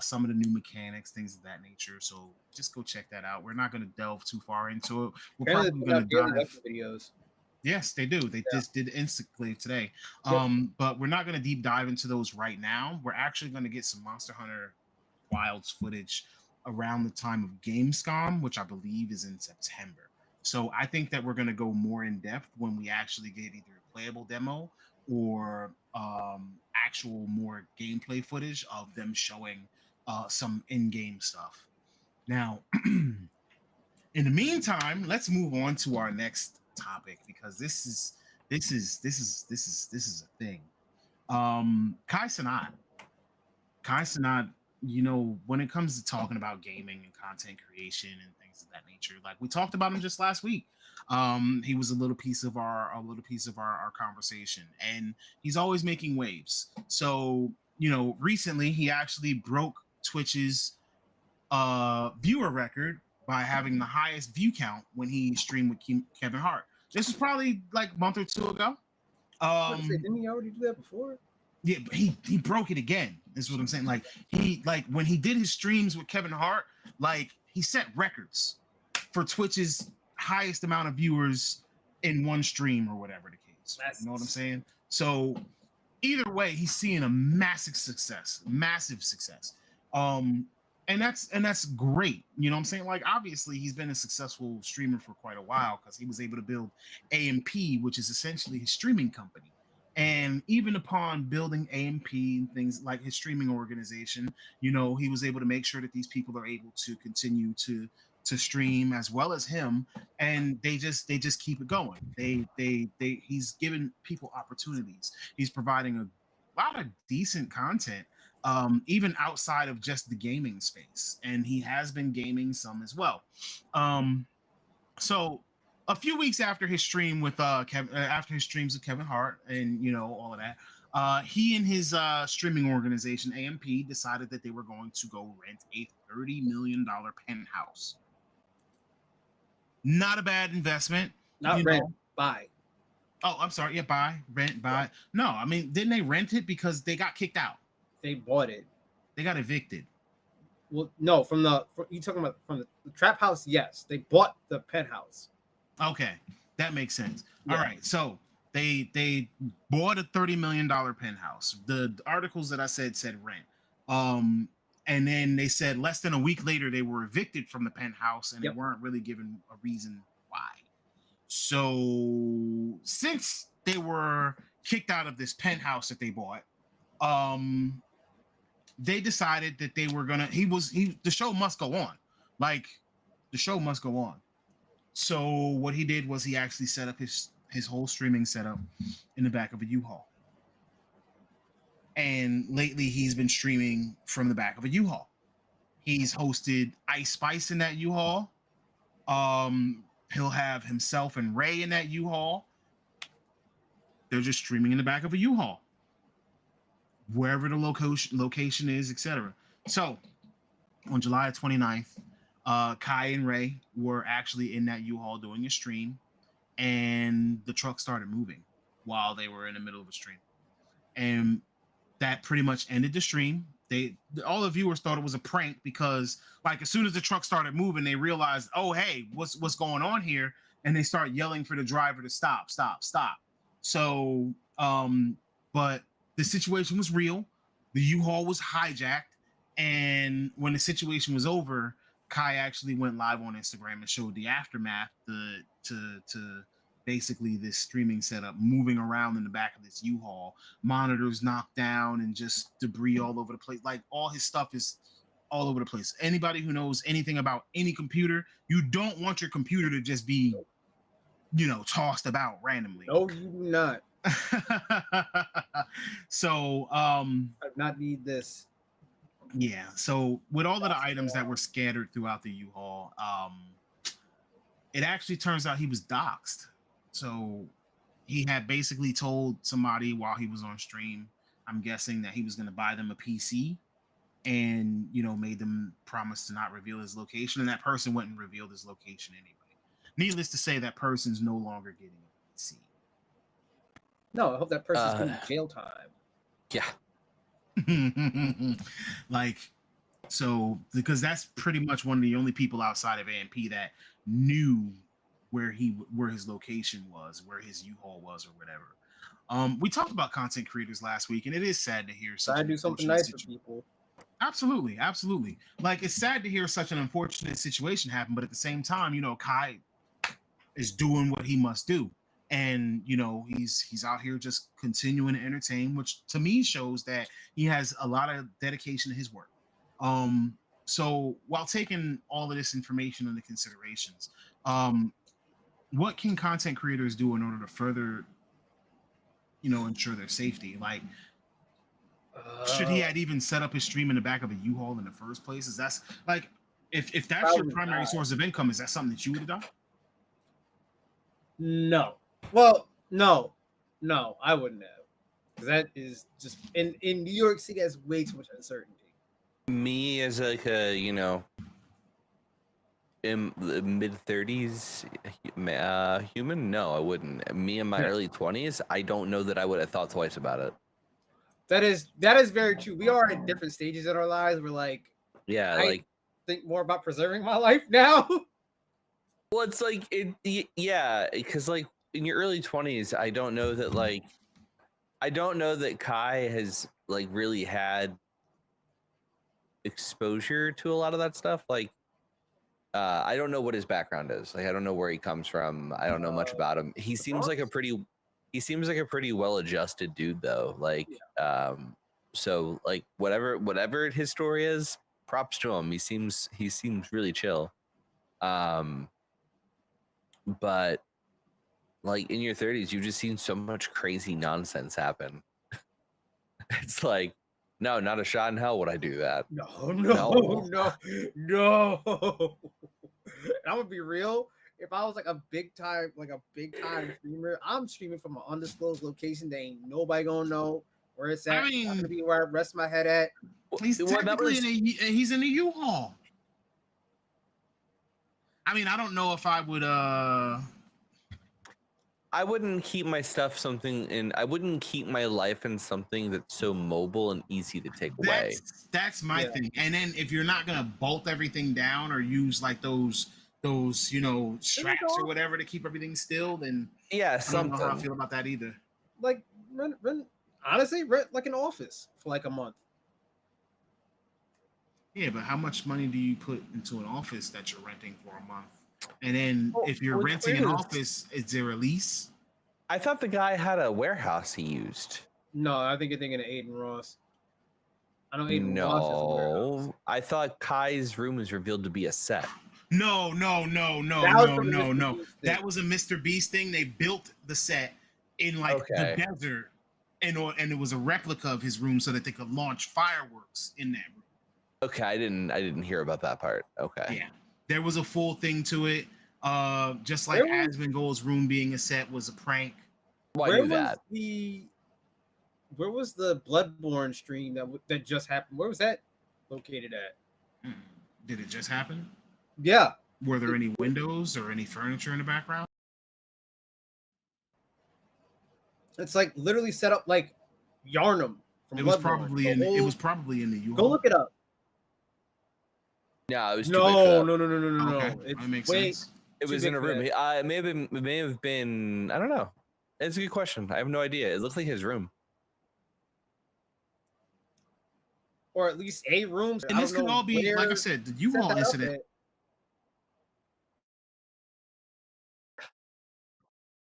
some of the new mechanics, things of that nature. So just go check that out. We're not going to delve too far into it. We're probably going to dive videos. Yes, they do. They just did Instaclave today. But we're not going to deep dive into those right now. We're actually going to get some Monster Hunter Wilds footage around the time of Gamescom, which I believe is in September. So I think that we're going to go more in depth when we actually get either a playable demo or actual more gameplay footage of them showing some in-game stuff. Now, in the meantime, let's move on to our next topic because this is a thing. Kai Cenat, when it comes to talking about gaming and content creation and things of that nature, like we talked about him just last week. He was a little piece of our conversation, and he's always making waves. So, recently he actually broke Twitch's viewer record by having the highest view count when he streamed with Kevin Hart. This was probably like a month or two ago. Didn't he already do that before? Yeah, but he broke it again. Is what I'm saying. Like when he did his streams with Kevin Hart, like he set records for Twitch's highest amount of viewers in one stream or whatever the case. You know what I'm saying? So either way, he's seeing a massive success. And that's great. You know what I'm saying? Like obviously he's been a successful streamer for quite a while because he was able to build AMP, which is essentially his streaming company. And even upon building AMP and things like his streaming organization, he was able to make sure that these people are able to continue to stream as well as him, and they just keep it going. He's giving people opportunities. He's providing a lot of decent content, even outside of just the gaming space, and he has been gaming some as well. So a few weeks after his stream with after his streams with Kevin Hart and all of that, he and his streaming organization AMP decided that they were going to go rent a $30 million penthouse. Not a bad investment. Not rent, buy. Oh, I'm sorry. Yeah, buy. No, I mean, didn't they rent it because they got kicked out? They bought it. They got evicted. Well, no, you talking about from the trap house? Yes, they bought the penthouse. Okay, that makes sense. Yeah. All right, so they bought a $30 million penthouse. The articles that I said rent. And then they said less than a week later they were evicted from the penthouse, and they weren't really given a reason why. So since they were kicked out of this penthouse that they bought, they decided that they were gonna. The show must go on. Like the show must go on. So what he did was he actually set up his whole streaming setup in the back of a U-Haul. And lately he's been streaming from the back of a U-Haul. He's hosted Ice Spice in that U-Haul. He'll have himself and Ray in that U-Haul. They're just streaming in the back of a U-Haul, wherever the location is, etc. So on July 29th, Kai and Ray were actually in that U-Haul doing a stream, and the truck started moving while they were in the middle of a stream. And that pretty much ended the stream. All the viewers thought it was a prank because, like, as soon as the truck started moving, they realized, oh, hey, what's going on here? And they start yelling for the driver to stop. So, but the situation was real. The U-Haul was hijacked, and when the situation was over, Kai actually went live on Instagram and showed the aftermath to basically this streaming setup moving around in the back of this U-Haul, monitors knocked down and just debris all over the place. Like all his stuff is all over the place. Anybody who knows anything about any computer, you don't want your computer to just be, tossed about randomly. No, you do not. So, I do not need this. Yeah. So with all of the items that were scattered throughout the U-Haul, it actually turns out he was doxxed. So he had basically told somebody while he was on stream, I'm guessing, that he was going to buy them a PC and, made them promise to not reveal his location. And that person went and revealed his location anyway. Needless to say, that person's no longer getting a PC. No, I hope that person's going to jail time. Yeah. So because that's pretty much one of the only people outside of AMP that knew where his location was, where his U-Haul was, or whatever. We talked about content creators last week, and it is sad to hear such Try to an do something unfortunate nice for people. Absolutely, absolutely. Like it's sad to hear such an unfortunate situation happen, but at the same time, Kai is doing what he must do, and he's out here just continuing to entertain, which to me shows that he has a lot of dedication to his work. So while taking all of this information into considerations, what can content creators do in order to further ensure their safety? Like, should he had even set up his stream in the back of a U-Haul in the first place? Is that's like, if that's your primary source of income, is that something that you would have done? No. Well, no, I wouldn't have. Because that is just in New York City has way too much uncertainty. Me as like a in the mid 30s human, no, I wouldn't. Me in my early 20s, I don't know that I would have thought twice about it. That is very true. We are at different stages in our lives. We're like, I think more about preserving my life now. Well, it's like yeah, because like in your early 20s, I don't know that Kai has like really had exposure to a lot of that stuff. Like, I don't know what his background is. Like, I don't know where he comes from. I don't know much about him. He seems like a pretty well-adjusted dude, though. Like, so like whatever his story is, props to him. He seems really chill. But like in your 30s, you've just seen so much crazy nonsense happen. It's like, no, not a shot in hell would I do that. No. I'm gonna be real. If I was like a big time streamer, I'm streaming from an undisclosed location that ain't nobody gonna know where it's at. I mean, I'm gonna be where I rest my head at. He's technically he's in a U-Haul. I mean, I don't know if I would I wouldn't keep my stuff I wouldn't keep my life in something that's so mobile and easy to take away. That's my thing. And then if you're not gonna bolt everything down or use like those straps or whatever to keep everything still, then I don't know how I feel about that either. Like rent like an office for like a month. Yeah, but how much money do you put into an office that you're renting for a month? And then if you're renting an office, is there a lease? I thought the guy had a warehouse he used. No, I think you're thinking of Aiden Ross. I know Aiden Ross has a warehouse. I thought Kai's room was revealed to be a set. No. That was a Mr. Beast thing. They built the set in like the desert, and it was a replica of his room so that they could launch fireworks in that room. Okay, I didn't hear about that part. Okay. Yeah. There was a full thing to it. Just like Asmongold's room being a set was a prank. Where was the Bloodborne stream that just happened? Where was that located at? Did it just happen? Yeah. Were there any windows or any furniture in the background? It's like literally set up like Yarnum from It was Bloodborne. it was probably in the U-Haul. Go look it up. No, it was no. Okay. That makes sense. It was in a room. It may have been. I don't know. It's a good question. I have no idea. It looks like his room, or at least a room. And this could all be, like I said, the U-Haul incident.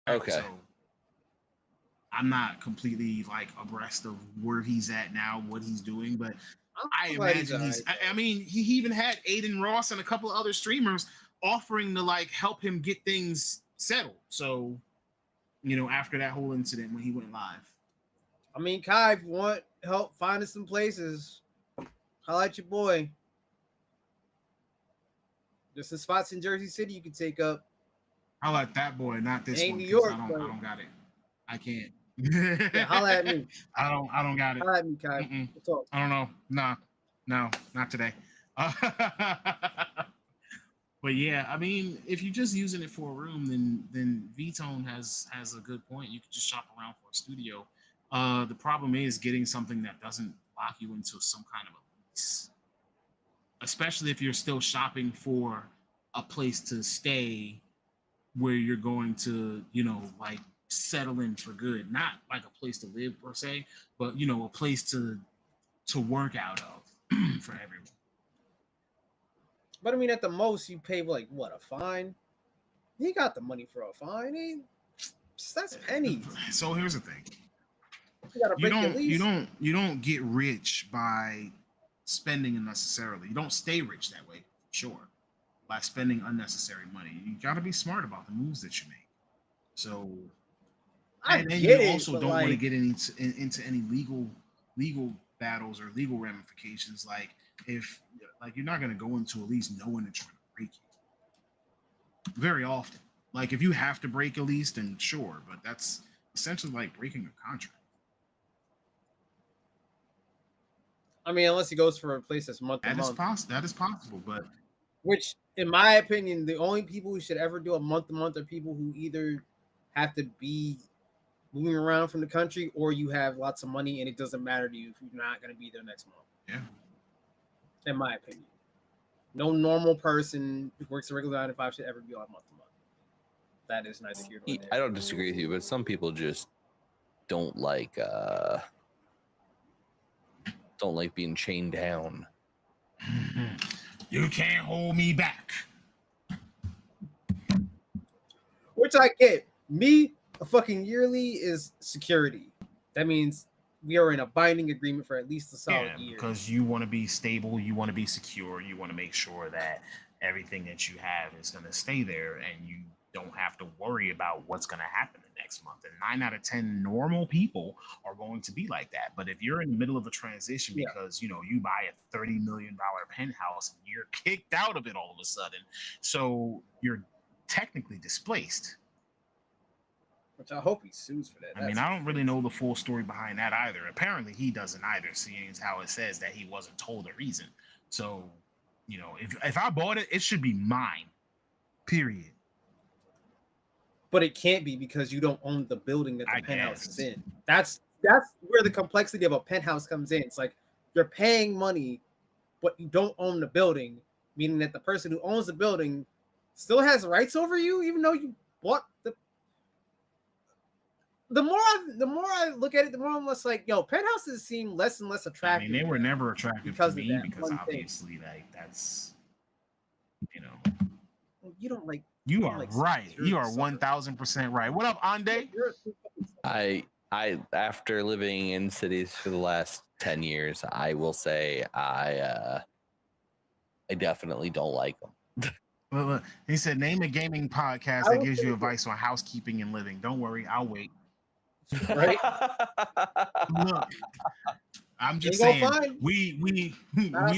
Okay. So I'm not completely like abreast of where he's at now, what he's doing, but I imagine I mean, he even had Aiden Ross and a couple of other streamers offering to like help him get things settled. So, after that whole incident when he went live. I mean, Kai, if you want help finding some places, holla at your boy. There's some spots in Jersey City you can take up. I like that boy, not this one. New York, I don't got it. I can't. Yeah, holla at me. I don't got it. Holla at me, Kai. We'll talk. I don't know. No, not today. But yeah, I mean, if you're just using it for a room, then V-Tone has a good point. You could just shop around for a studio. The problem is getting something that doesn't lock you into some kind of a lease, especially if you're still shopping for a place to stay where you're going to, you know, like settle in for good. Not like a place to live per se, but you know, a place to work out of for everyone. But I mean, at the most, you pay like what, a fine? He got the money for a fine. That's pennies. So here's the thing. You gotta break your lease. You don't get rich by spending unnecessarily. You don't stay rich that way, sure. By spending unnecessary money. You gotta be smart about the moves that you make. So and you also don't want to get into any legal battles or legal ramifications. Like if like you're not gonna go into at least knowing that you're gonna break it. Very often. Like if you have to break a lease, then sure, but that's essentially like breaking a contract. I mean, unless he goes for a place that's month to month. That is possible, but which, in my opinion, the only people who should ever do a month to month are people who either have to be moving around from the country or you have lots of money and it doesn't matter to you if you're not going to be there next month. Yeah. In my opinion, no normal person who works a regular 9 to 5 should ever be on month to month. That is neither here nor there. I don't disagree with you, but some people just don't like being chained down. You can't hold me back. Which I get. Me, a fucking yearly is security. That means we are in a binding agreement for at least a solid year. Because you want to be stable, you want to be secure, you want to make sure that everything that you have is going to stay there and you don't have to worry about what's going to happen the next month. And 9 out of 10 normal people are going to be like that. But if you're in the middle of a transition because, you know, you buy a $30 million penthouse and you're kicked out of it all of a sudden, so you're technically displaced. Which I hope he sues for that. I mean, I don't really know the full story behind that either. Apparently, he doesn't either, seeing as how it says that he wasn't told a reason. So, you know, if I bought it, it should be mine. Period. But it can't be because you don't own the building that the penthouse is in. That's where the complexity of a penthouse comes in. It's like you're paying money, but you don't own the building, meaning that the person who owns the building still has rights over you, even though you bought the. The more I look at it, the more I'm less like, yo, penthouses seem less and less attractive. I mean, they were never attractive to me because obviously, like, that's, you know, you don't like. You are right. You are 1,000% right. What up, Ande? I after living in cities for the last 10 years, I will say I definitely don't like them. Well, he said, name a gaming podcast that gives you advice on housekeeping and living. Don't worry, I'll wait. Right? Look, I'm just saying we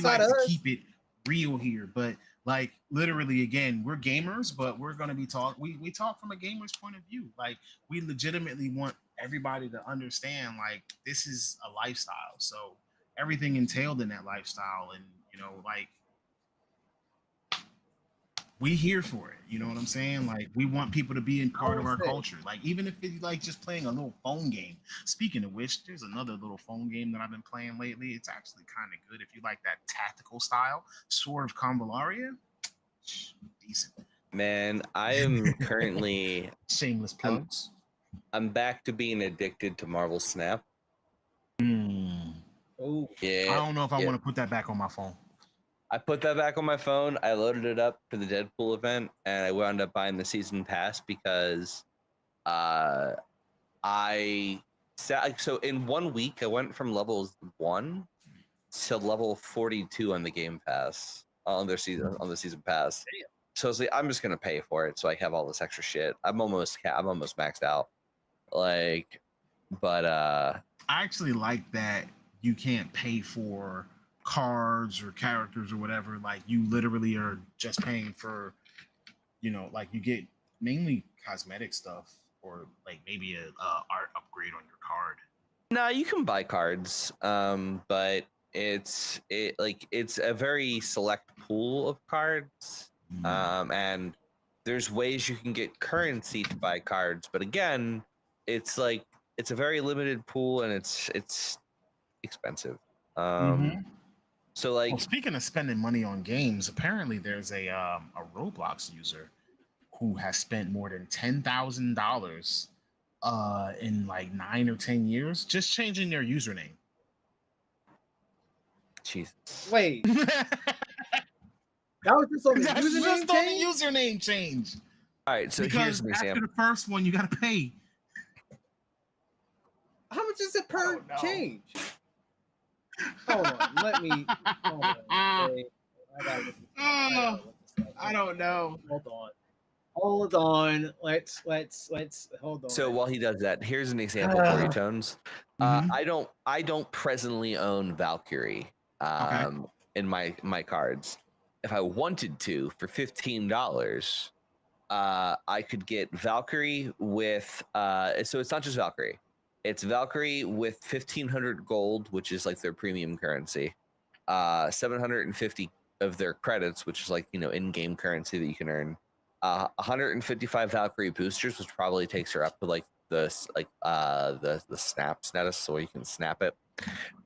like to keep it real here, but like literally again, we're gamers, but we're gonna be we talk from a gamer's point of view. Like we legitimately want everybody to understand like this is a lifestyle. So everything entailed in that lifestyle, and you know, like we here for it. You know what I'm saying? Like we want people to be in part of our culture. Like even if it's like just playing a little phone game. Speaking of which, there's another little phone game that I've been playing lately. It's actually kind of good if you like that tactical style. Sword of Convalaria. Decent. Man, I am currently shameless plugs. I'm back to being addicted to Marvel Snap. Oh yeah. I don't know if I want to put that back on my phone. I put that back on my phone. I loaded it up for the Deadpool event, and I wound up buying the season pass because so in 1 week I went from levels 1 to level 42 on the Game Pass on the season pass. Damn. So I was like, I'm just gonna pay for it so I have all this extra shit. I'm almost maxed out. Like, but I actually like that you can't pay for cards or characters or whatever. Like you literally are just paying for, you know, like you get mainly cosmetic stuff or like maybe a art upgrade on your card. No, you can buy cards, but it's a very select pool of cards, and there's ways you can get currency to buy cards, but again, it's like it's a very limited pool and it's expensive. So like, well, speaking of spending money on games, apparently there's a Roblox user who has spent more than $10,000 in like 9 or 10 years just changing their username. Jesus. Wait, that was just on the That's username just on the change? username change. All right, so here's Because an after example. the first one, you gotta pay. How much is it per don't know. change? Hold on, let me. Hold on. Wait, I gotta look this up. I don't know. Hold on. Let's hold on. So while he does that, here's an example for you, Tones. Mhm. I don't presently own Valkyrie in my cards. If I wanted to, for $15, I could get Valkyrie with so it's not just Valkyrie. It's Valkyrie with 1,500 gold, which is like their premium currency, 750 of their credits, which is like, you know, in-game currency that you can earn, 155 Valkyrie boosters, which probably takes her up to like the snap status, so you can snap it,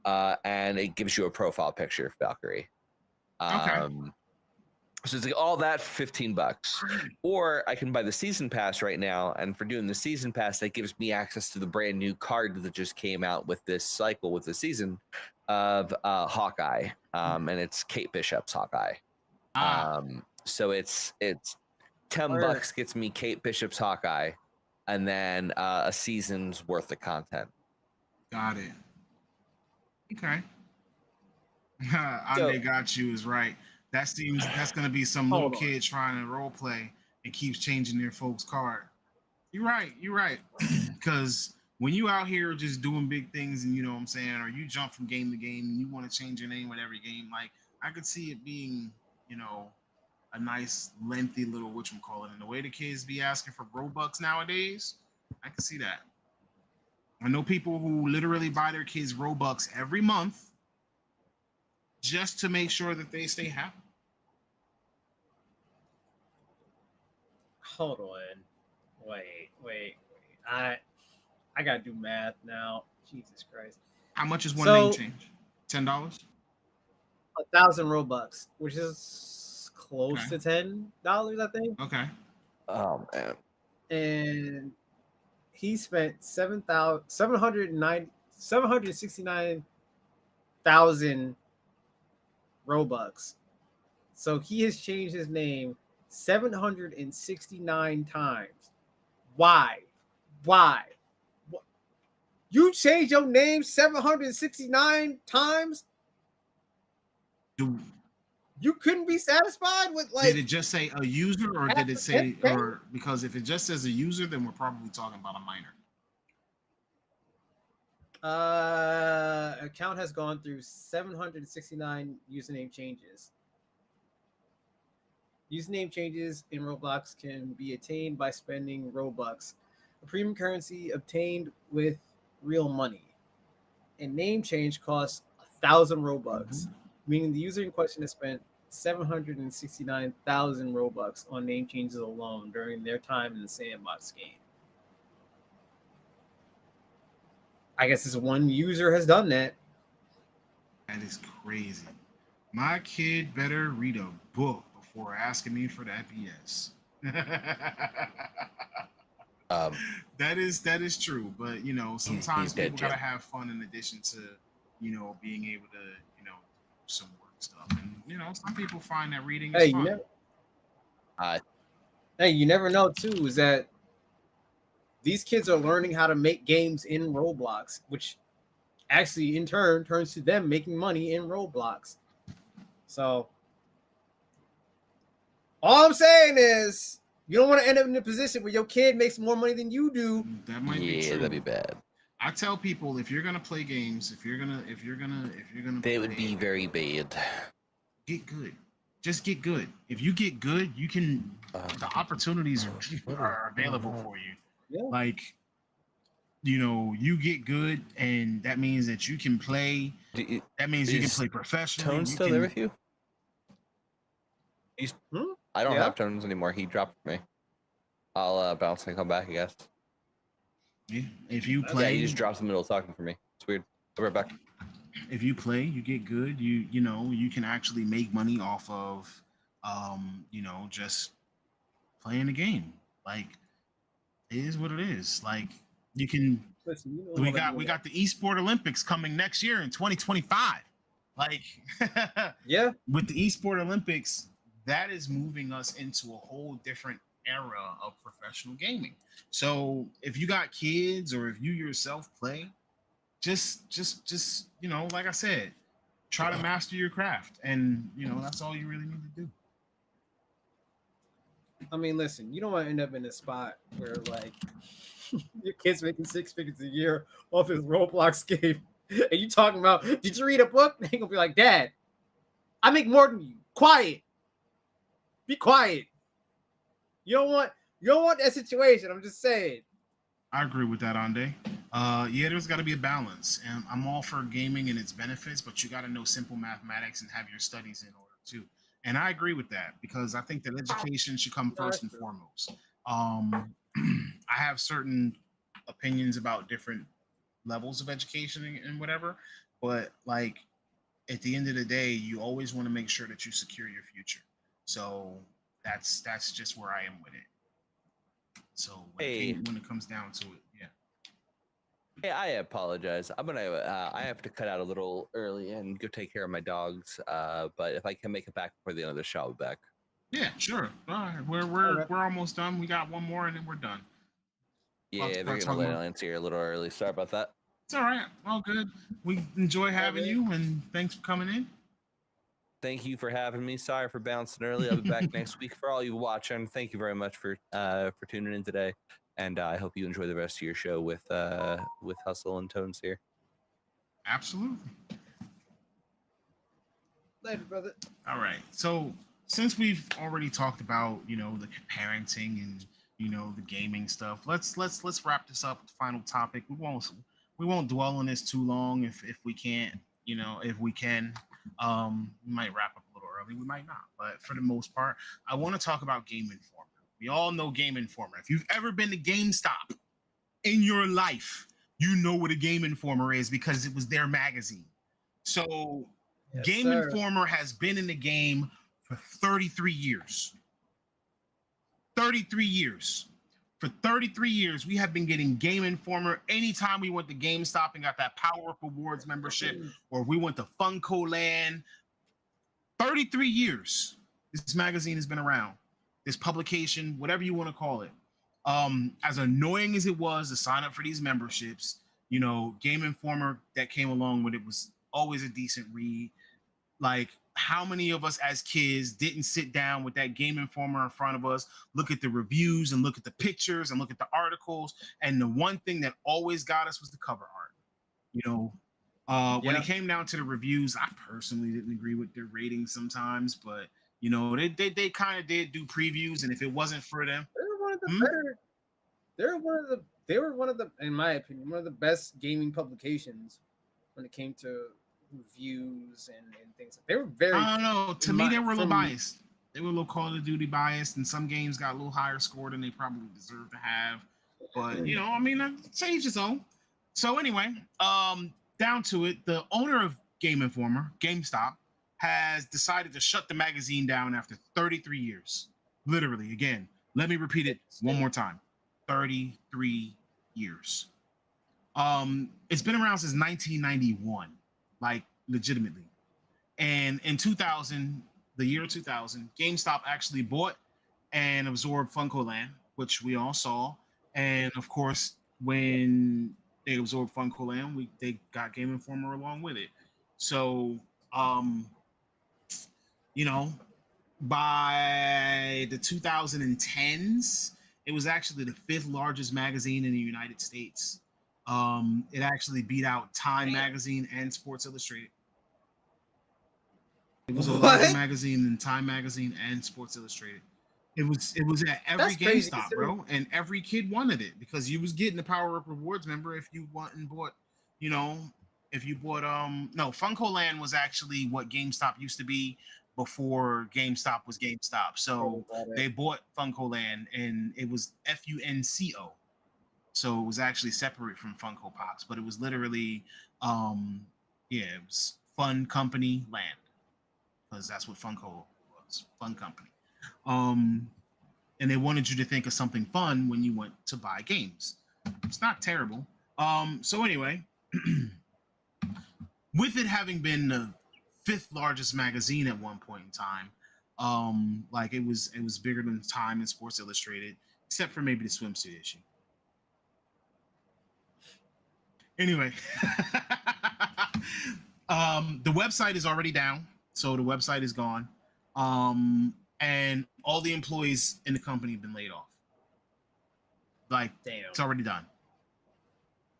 and it gives you a profile picture of Valkyrie. So it's like all that $15, or I can buy the season pass right now. And for doing the season pass, that gives me access to the brand new card that just came out with this cycle with the season of Hawkeye, and it's Kate Bishop's Hawkeye. So it's $10 gets me Kate Bishop's Hawkeye, and then a season's worth of content. Got it. Okay. Ande got you is right. That's gonna be some little kid trying to role play and keeps changing their folks' card. You're right. Because when you out here just doing big things, and you know what I'm saying, or you jump from game to game and you want to change your name with every game, like I could see it being, you know, a nice lengthy little whatchamacallit. And the way the kids be asking for Robux nowadays, I can see that. I know people who literally buy their kids Robux every month just to make sure that they stay happy. Hold on. Wait. I gotta do math now. Jesus Christ. How much is one name change? $10? 1,000 Robux, which is close to $10, I think. Okay. Oh man. And he spent 769,000 Robux. So he has changed his name 769 times. Why? You changed your name 769 times? Dude. You couldn't be satisfied with like. Did it just say a user, or did it say, or because if it just says a user, then we're probably talking about a minor. Account has gone through 769 username changes. Username changes in Roblox can be attained by spending Robux, a premium currency obtained with real money. A name change costs 1,000 Robux, meaning the user in question has spent 769,000 Robux on name changes alone during their time in the sandbox game. I guess this one user has done that. That is crazy. My kid better read a book before asking me for that BS. That is true, but you know, sometimes people gotta have fun in addition to, you know, being able to, you know, do some work stuff. And you know, some people find that reading is fun. You never know too, is that these kids are learning how to make games in Roblox, which actually in turn turns to them making money in Roblox. So all I'm saying is you don't want to end up in a position where your kid makes more money than you do. That might be true. That'd be bad. I tell people, if you're gonna play games, if you're gonna they would be very bad. Get good. Just get good. If you get good, you can. The opportunities are available for you. Yeah. Like, you know, you get good, and that means that you can play. That means you can play professionally. Tone's still there with you? I don't have Tones anymore. He dropped me. I'll bounce and come back, I guess. Yeah. If you play, he just drops in the middle of talking for me. It's weird. I'll be right back. If you play, you get good. You know, you can actually make money off of, you know, just playing the game. Like, it is what it is. Like, you can. Listen, you know We how to got do we that. got the Esport Olympics coming next year in 2025. Like, Yeah, with the Esport Olympics, that is moving us into a whole different era of professional gaming. So if you got kids or if you yourself play, just like I said, try to master your craft, and that's all you really need to do. I mean, listen, you don't want to end up in a spot where like your kid's making 6 figures a year off his Roblox game, and you talking about, did you read a book? They gonna be like, Dad, I make more than you. Quiet, be quiet. You don't want that situation. I'm just saying. I agree with that, Ande. Yeah, there's got to be a balance, and I'm all for gaming and its benefits, but you got to know simple mathematics and have your studies in order too. And I agree with that because I think that education should come first and foremost. I have certain opinions about different levels of education and whatever, but like at the end of the day, you always want to make sure that you secure your future. So that's just where I am with it. So when it comes down to it, yeah. Hey, I apologize. I have to cut out a little early and go take care of my dogs. But if I can make it back before the end of the show, I'll be back. Yeah, sure. All right, we're almost done. We got one more, and then we're done. Yeah, they're gonna let Lance here a little early. Sorry about that. It's all right. All good. We enjoy having you, and thanks for coming in. Thank you for having me. Sorry for bouncing early. I'll be back next week. For all you watching, thank you very much for tuning in today, and I hope you enjoy the rest of your show with Hustle and Tones here. Absolutely. Later, brother. All right. So since we've already talked about the parenting and the gaming stuff, let's wrap this up with the final topic. We won't dwell on this too long if we can't. If we can, we might wrap up a little early. We might not, but for the most part, I want to talk about Game Informer. We all know Game Informer. If you've ever been to GameStop in your life, you know what a Game Informer is because it was their magazine. So Yes, Game sir. Informer has been in the game for 33 years. 33 years. For 33 years, we have been getting Game Informer anytime we went to GameStop and got that Power Up Rewards membership, or we went to Funko Land. 33 years this magazine has been around. This publication, whatever you want to call it. As annoying as it was to sign up for these memberships, Game Informer that came along with it was always a decent read. Like, how many of us as kids didn't sit down with that Game Informer in front of us, look at the reviews and look at the pictures and look at the articles, and the one thing that always got us was the cover art. When it came down to the reviews, I personally didn't agree with their ratings sometimes, but they kind of did do previews, and if it wasn't for them, They were one of the better. They were one of the, in my opinion, one of the best gaming publications when it came to reviews and things. They were very. I don't know. To me, they were a little biased. They were a little Call of Duty biased, and some games got a little higher score than they probably deserve to have. But to each his own. So anyway, down to it, the owner of Game Informer, GameStop, has decided to shut the magazine down after 33 years. Literally, again, let me repeat it one more time. 33 years. It's been around since 1991. Like, legitimately. And in 2000, the year 2000, GameStop actually bought and absorbed Funko Land, which we all saw. And of course, when they absorbed Funko Land, they got Game Informer along with it. So, by the 2010s, it was actually the 5th largest magazine in the United States. It actually beat out Time magazine and Sports Illustrated. It was a larger magazine than Time magazine and Sports Illustrated. It was at every GameStop, bro, and every kid wanted it because you was getting the Power Up Rewards member if you went and bought, Funko Land was actually what GameStop used to be before GameStop was GameStop. So they bought Funko Land, and it was FUNCO. So it was actually separate from Funko Pops, but it was literally, it was Fun Company Land, because that's what Funko was, Fun Company. and they wanted you to think of something fun when you went to buy games. It's not terrible. So anyway, with it having been the fifth largest magazine at one point in time, like it was bigger than Time and Sports Illustrated, except for maybe the swimsuit issue. Anyway, the website is already down, so the website is gone, and all the employees in the company have been laid off. Like, Damn. it's already done.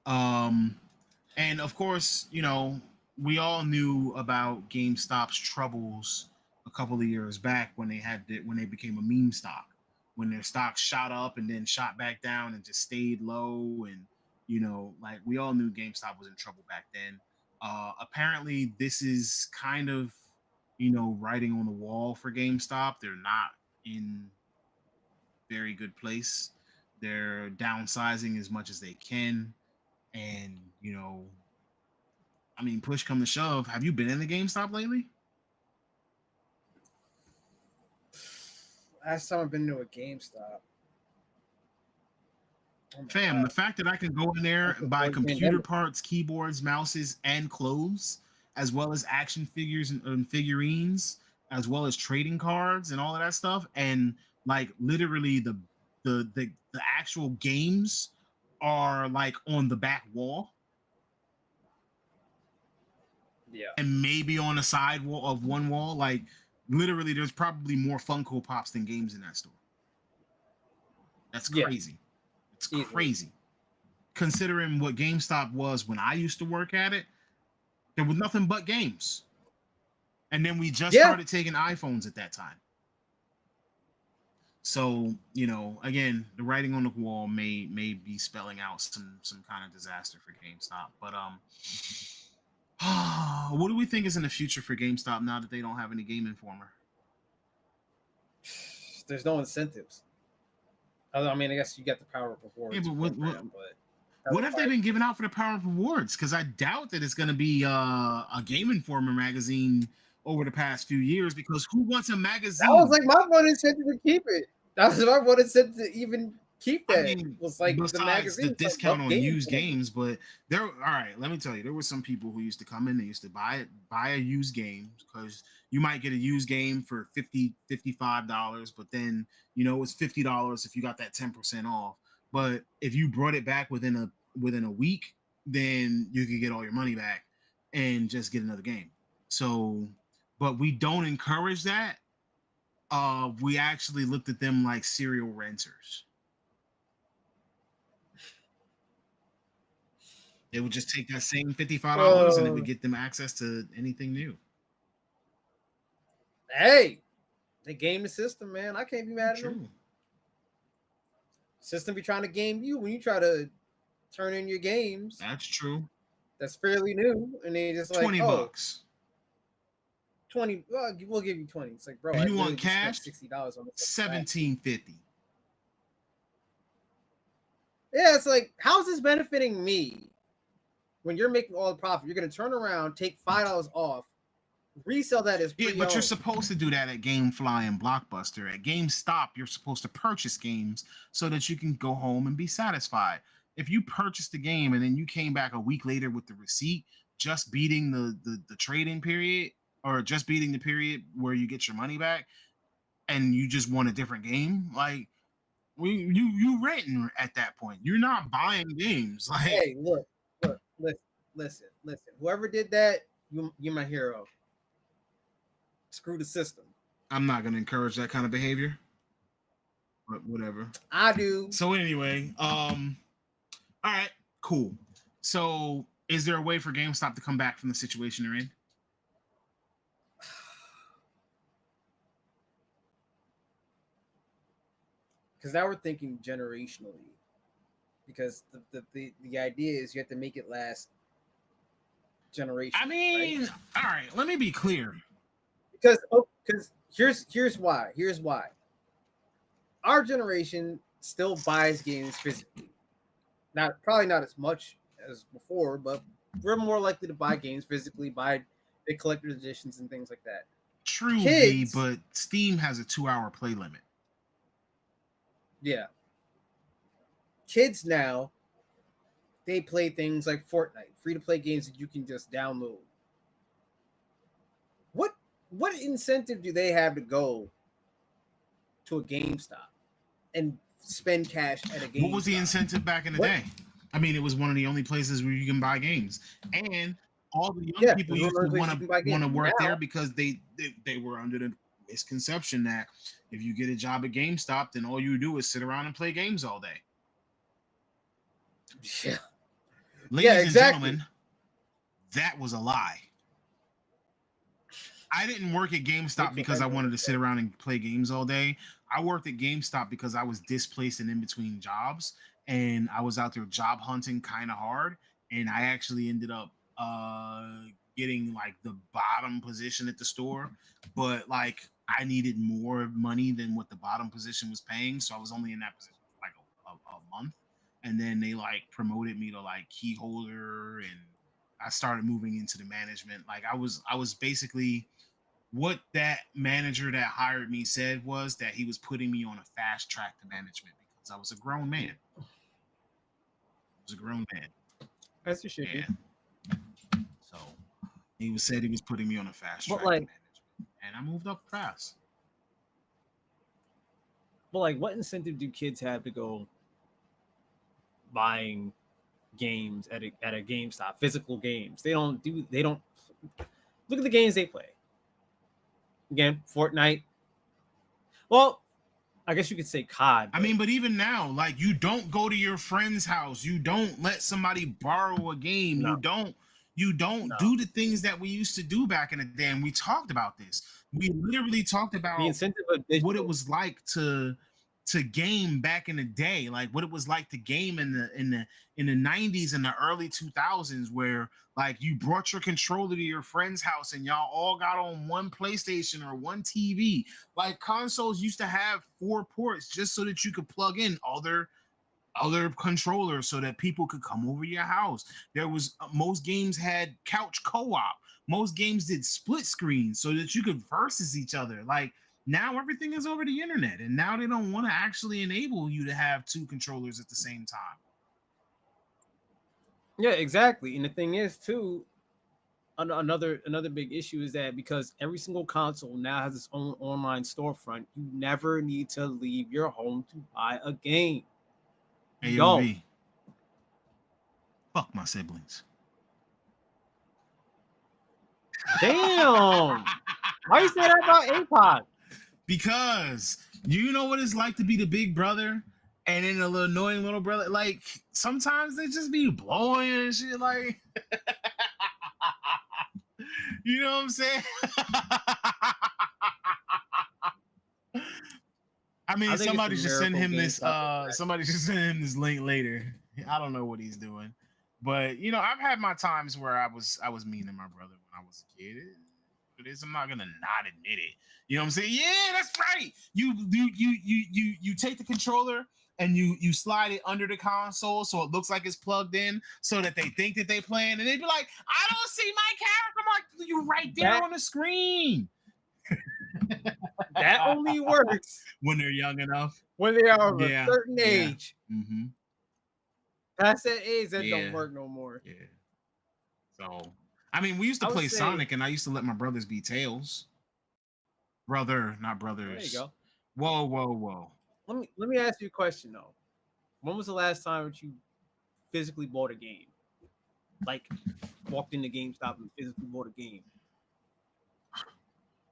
And of course, you know, we all knew about GameStop's troubles a couple of years back when they became a meme stock, when their stock shot up and then shot back down and just stayed low. And you know, like, we all knew GameStop was in trouble back then. Apparently this is kind of, you know, writing on the wall for GameStop. They're not in very good place. They're downsizing as much as they can. And, you know, I mean, push come to shove, have you been in the GameStop lately? Last time I've been to a GameStop. Oh my Fam, God. the fact that I can go in there That's and buy before the computer pandemic. parts, keyboards, mouses, and clothes, as well as action figures and figurines, as well as trading cards and all of that stuff, and like literally the actual games are like on the back wall Yeah. and maybe on the side wall of one wall. Like literally, there's probably more Funko Pops than games in that store. That's Yeah. crazy. It's Easily. crazy. Considering what GameStop was when I used to work at it, there was nothing but games. And then we just started taking iPhones at that time. So, you know, again, the writing on the wall may be spelling out some kind of disaster for GameStop. But what do we think is in the future for GameStop now that they don't have any Game Informer? There's no incentives. I mean, I guess you get the Power Up Rewards. Yeah, but program, what have they been giving out for the Power Up Rewards? Because I doubt that it's going to be a Game Informer magazine over the past few years. Because who wants a magazine? That was like my one incentive to keep it. That was my one incentive to even keep that. I mean, was like besides the magazine, the discount on used Informer. games, but there. All right, let me tell you, there were some people who used to come in. They used to buy a used game because you might get a used game for $55, but then you know it's $50 if you got that 10% off. But if you brought it back within a week, then you could get all your money back and just get another game. So, but we don't encourage that. We actually looked at them like serial renters. They would just take that same $55 and it would get them access to anything new. Hey, they game the system, man. I can't be mad at them. True. System be trying to game you when you try to turn in your games. That's true. That's fairly new, and they just like $20. 20. Well, we'll give you 20. It's like, bro, If you want cash, $60 on this. $17.50. Yeah, it's like, how's this benefiting me? When you're making all the profit, you're gonna turn around, take $5 off, resell that as yeah, but you're supposed to do that at GameFly and Blockbuster. At GameStop, you're supposed to purchase games so that you can go home and be satisfied. If you purchased the game and then you came back a week later with the receipt, just beating the trade-in period, or just beating the period where you get your money back, and you just want a different game, like you renting at that point. You're not buying games. Like, hey, look, listen. Whoever did that, you're my hero. Screw the system. I'm not gonna encourage that kind of behavior, but whatever. I do. So anyway, all right, cool. So is there a way for GameStop to come back from the situation they're in? Because now we're thinking generationally. Because the idea is you have to make it last generation. I mean, right? all right, let me be clear. Because here's why. Here's why. Our generation still buys games physically. Probably not as much as before, but we're more likely to buy games physically, buy big collector's editions and things like that. True, Kids, but Steam has a 2-hour play limit. Yeah. Kids now, they play things like Fortnite, free to play games that you can just download. What incentive do they have to go to a GameStop and spend cash at a GameStop? What was the incentive back in the day? I mean, it was one of the only places where you can buy games, and all the young people used to want to work there because they were under the misconception that if you get a job at GameStop, then all you do is sit around and play games all day. Yeah. Ladies and gentlemen, that was a lie. I didn't work at GameStop because I wanted to sit around and play games all day. I worked at GameStop because I was displaced and in between jobs, and I was out there job hunting kind of hard, and I actually ended up getting like the bottom position at the store, but like I needed more money than what the bottom position was paying, so I was only in that position for like a month, and then they like promoted me to like key holder, and I started moving into the management. Like I was basically, what that manager that hired me said was that he was putting me on a fast track to management because I was a grown man. That's your shit. Yeah. So said he was putting me on a fast track to management, and I moved up fast. But like, what incentive do kids have to go buying games at a GameStop, physical games? They don't look at the games they play. Again, Fortnite. Well, I guess you could say COD. I mean, but even now, like, you don't go to your friend's house. You don't let somebody borrow a game. No. You don't do the things that we used to do back in the day. And we talked about this. We literally talked about the incentive of what it was like to game back in the day, like what it was like to game in the 90s and the early 2000s, where like you brought your controller to your friend's house and y'all all got on one PlayStation or one TV. Like consoles used to have 4 ports just so that you could plug in other controllers so that people could come over your house. There was most games had couch co-op. Most games did split screen so that you could versus each other. Like now everything is over the internet, and now they don't want to actually enable you to have 2 controllers at the same time. Yeah, exactly. And the thing is too, another big issue is that because every single console now has its own online storefront, you never need to leave your home to buy a game. AOV. Fuck my siblings. Damn. Why you say that about APOD? Because you know what it's like to be the big brother and then a little annoying little brother. Like sometimes they just be blowing and shit. Like, you know what I'm saying? I mean, somebody should send him this. Somebody should send him this link later. I don't know what he's doing, but you know, I've had my times where I was mean to my brother when I was a kid. I'm not gonna not admit it. You know what I'm saying? Yeah, that's right. You take the controller and you slide it under the console so it looks like it's plugged in, so that they think that they playing, and they be like, "I don't see my character." I'm like, "You right there on the screen." That only works when they're young enough. When they are of a certain age. Mm-hmm. Past that age, that don't work no more. Yeah. So, I mean, we used to play Sonic, and I used to let my brothers be Tails. Brother, not brothers. There you go. Whoa. Let me ask you a question though. When was the last time that you physically bought a game? Like walked into GameStop and physically bought a game?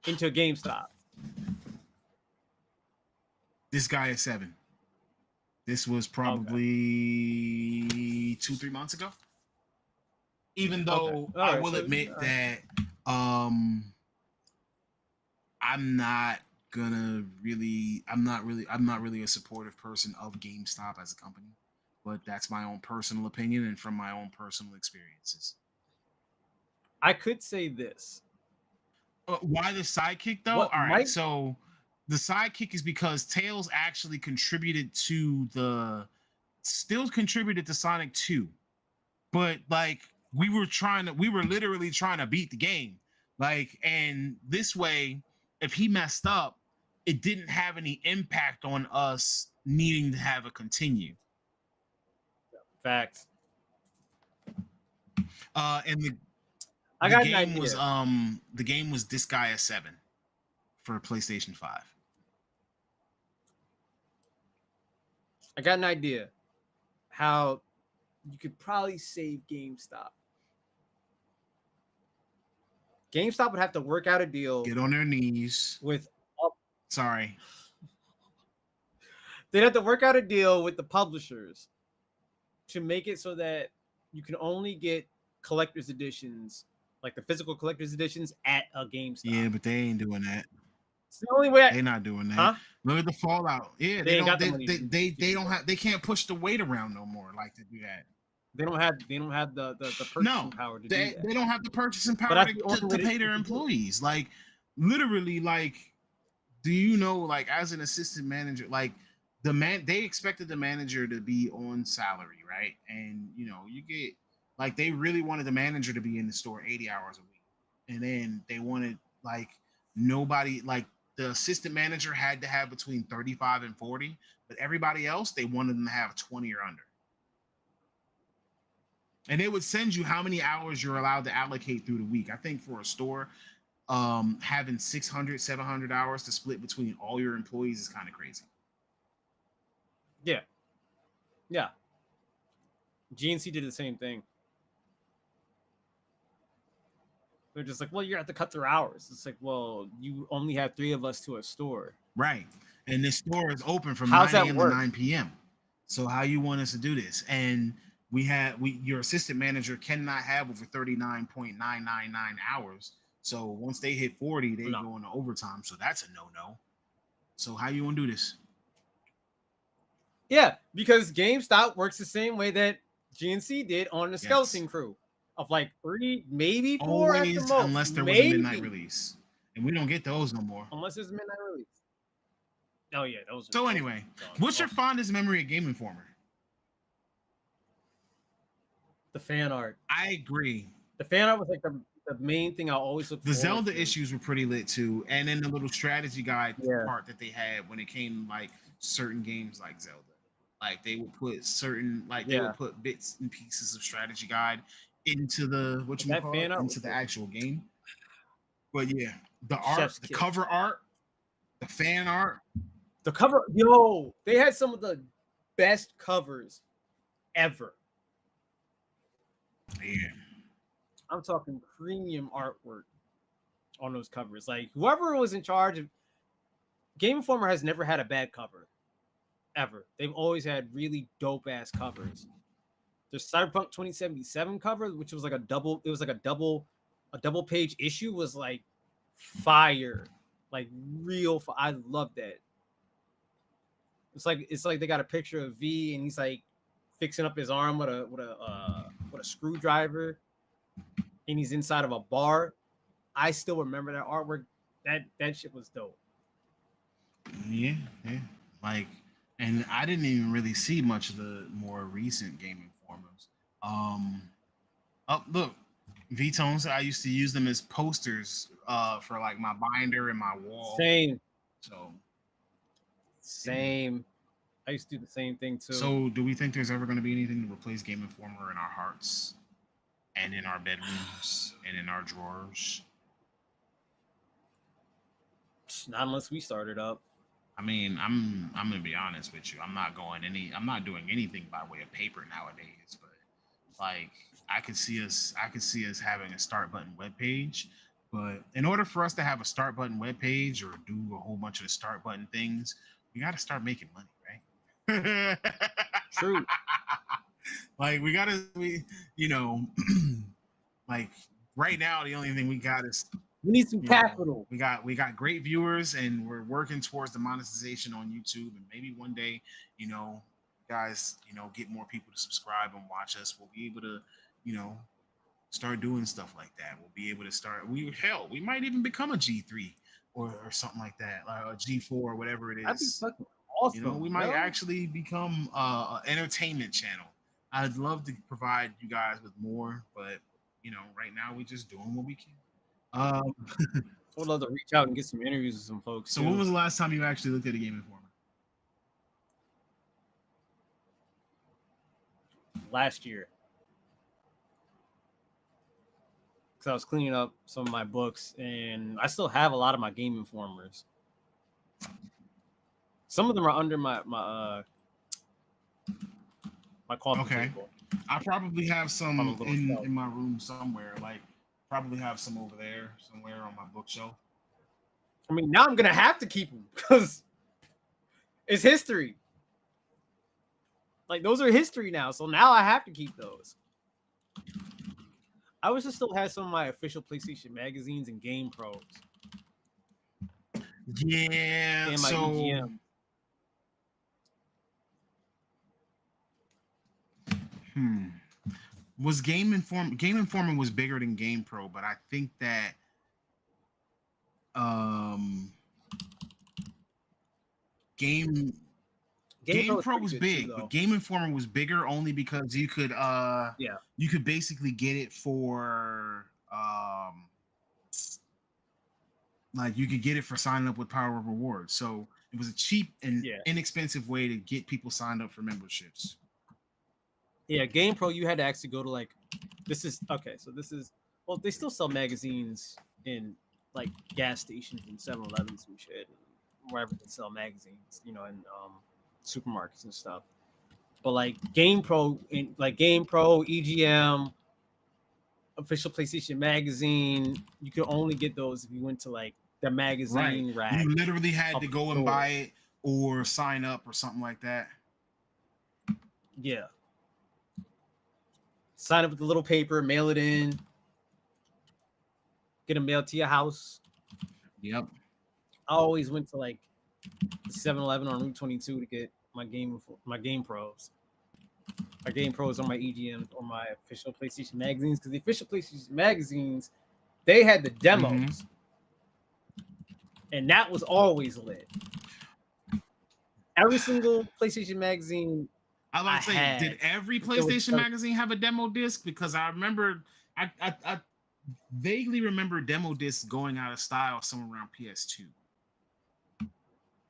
Into a GameStop. This guy is 7. This was probably 2-3 months ago. Even though I will admit that I'm not really a supportive person of GameStop as a company, but that's my own personal opinion and from my own personal experiences. I could say this. Why the sidekick though? All right, so the sidekick is because Tails actually contributed to Sonic 2, but like we were literally trying to beat the game, like, and this way, if he messed up, it didn't have any impact on us needing to have a continue. Facts. And I the got an game was idea. the game was Disgaea 7 for PlayStation 5. I got an idea how you could probably save GameStop. GameStop would have to work out a deal Get on their knees. with. Sorry. They'd have to work out a deal with the publishers to make it so that you can only get collector's editions, like the physical collector's editions, at a GameStop. Yeah, but they ain't doing that. It's the only way. They're not doing that. Huh? Look at the Fallout. Yeah, They ain't got the they money they, to they, do they that. don't have they can't push the weight around no more like to do that. They don't have the purchasing No, power to do they that. don't have the purchasing power that's the only to way pay their they can do it. employees. Like literally, like, do you know, like as an assistant manager, like they expected the manager to be on salary, right? And you know, you get like they really wanted the manager to be in the store 80 hours a week. And then they wanted like nobody like the assistant manager had to have between 35 and 40, but everybody else they wanted them to have 20 or under. And they would send you how many hours you're allowed to allocate through the week. I think for a store, having 600, 700 hours to split between all your employees is kind of crazy. Yeah. Yeah. GNC did the same thing. They're just like, well, you have to cut their hours. It's like, well, you only have 3 of us to a store. Right. And this store is open from How's 9 that a.m. work? to 9 p.m. So how you want us to do this? And your assistant manager cannot have over 39.999 hours. So once they hit 40, they go into overtime. So that's a no-no. So how you want to do this? Yeah, because GameStop works the same way that GNC did on the Skeleton Crew. Of like 3, maybe 4 at the Always, most. unless there was a midnight release. And we don't get those no more. Unless there's a midnight release. Oh, yeah. Those. So anyway, what's your fondest memory of Game Informer? The fan art. I agree. The fan art was like the main thing I always look for. The Zelda issues were pretty lit too. And then the little strategy guide part that they had when it came to like certain games like Zelda. Like they would put certain, like they would put bits and pieces of strategy guide into the into the actual game. But yeah, the art, the cover art, the fan art, the cover. Yo, they had some of the best covers ever. Yeah, I'm talking premium artwork on those covers. Like whoever was in charge of Game Informer has never had a bad cover. Ever. They've always had really dope ass covers. There's Cyberpunk 2077 cover, which was like a double page issue, was like fire. Like real I love that. It's like they got a picture of V and he's like fixing up his arm with a screwdriver and he's inside of a bar. I still remember that artwork. That shit was dope. Yeah. Like, and I didn't even really see much of the more recent Game Informers. Oh, look, V-Tones. I used to use them as posters for like my binder and my wall. Same. So. Same. I used to do the same thing too. So, do we think there's ever going to be anything to replace Game Informer in our hearts, and in our bedrooms, and in our drawers? Not unless we start it up. I mean, I'm gonna be honest with you. I'm not doing anything by way of paper nowadays. But like, I could see us having a start button webpage. But in order for us to have a start button webpage or do a whole bunch of the start button things, we got to start making money, right? True. Like like right now, the only thing we got is we need some capital. We got great viewers, and we're working towards the monetization on YouTube. And maybe one day, guys, get more people to subscribe and watch us. We'll be able to, start doing stuff like that. We'll be able to start. We might even become a G3 or something like that, like a G4 or whatever it is. That'd be fucking awesome. We might actually become an entertainment channel. I'd love to provide you guys with more, but right now we're just doing what we can. I would love to reach out and get some interviews with some folks. So when was the last time you actually looked at a Game Informer? last year. Because I was cleaning up some of my books, and I still have a lot of my Game Informers. Some of them are under my coffee Okay. table. I probably have On a some little shelf. in my room somewhere. Like probably have some over there somewhere on my bookshelf. I mean, now I'm gonna have to keep them because it's history. Like those are history now, so now I have to keep those. I wish I still had some of my official PlayStation magazines and Game Pros Yeah. and my So EGM. was Game Informer was bigger than Game Pro, but I think that Game Pro pretty was good big, too, though. but Game Informer was bigger only because you could Yeah. you could basically get it for like you could get it for signing up with Power of Rewards. So it was a cheap and Yeah. inexpensive way to get people signed up for memberships. Yeah, Game Pro, you had to actually go to like, this is okay. So this is, well, they still sell magazines in like gas stations and 7-Elevens and shit, wherever they sell magazines, you know, in supermarkets and stuff. But like Game Pro, EGM, official PlayStation magazine, you could only get those if you went to like the magazine rack. You literally had of to the go and store. buy it or sign up or something like that. Yeah. Sign up with the little paper, mail it in, get them mailed to your house. Yep. I always went to like the 7-Eleven on Route 22 to get my Game Pros. My Game Pros on my EGMs or my official PlayStation magazines, because the official PlayStation magazines, they had the demos. And that was always lit. Every single PlayStation magazine. I was about to say, did every PlayStation magazine have a demo disc? Because I remember, I vaguely remember demo discs going out of style somewhere around PS2.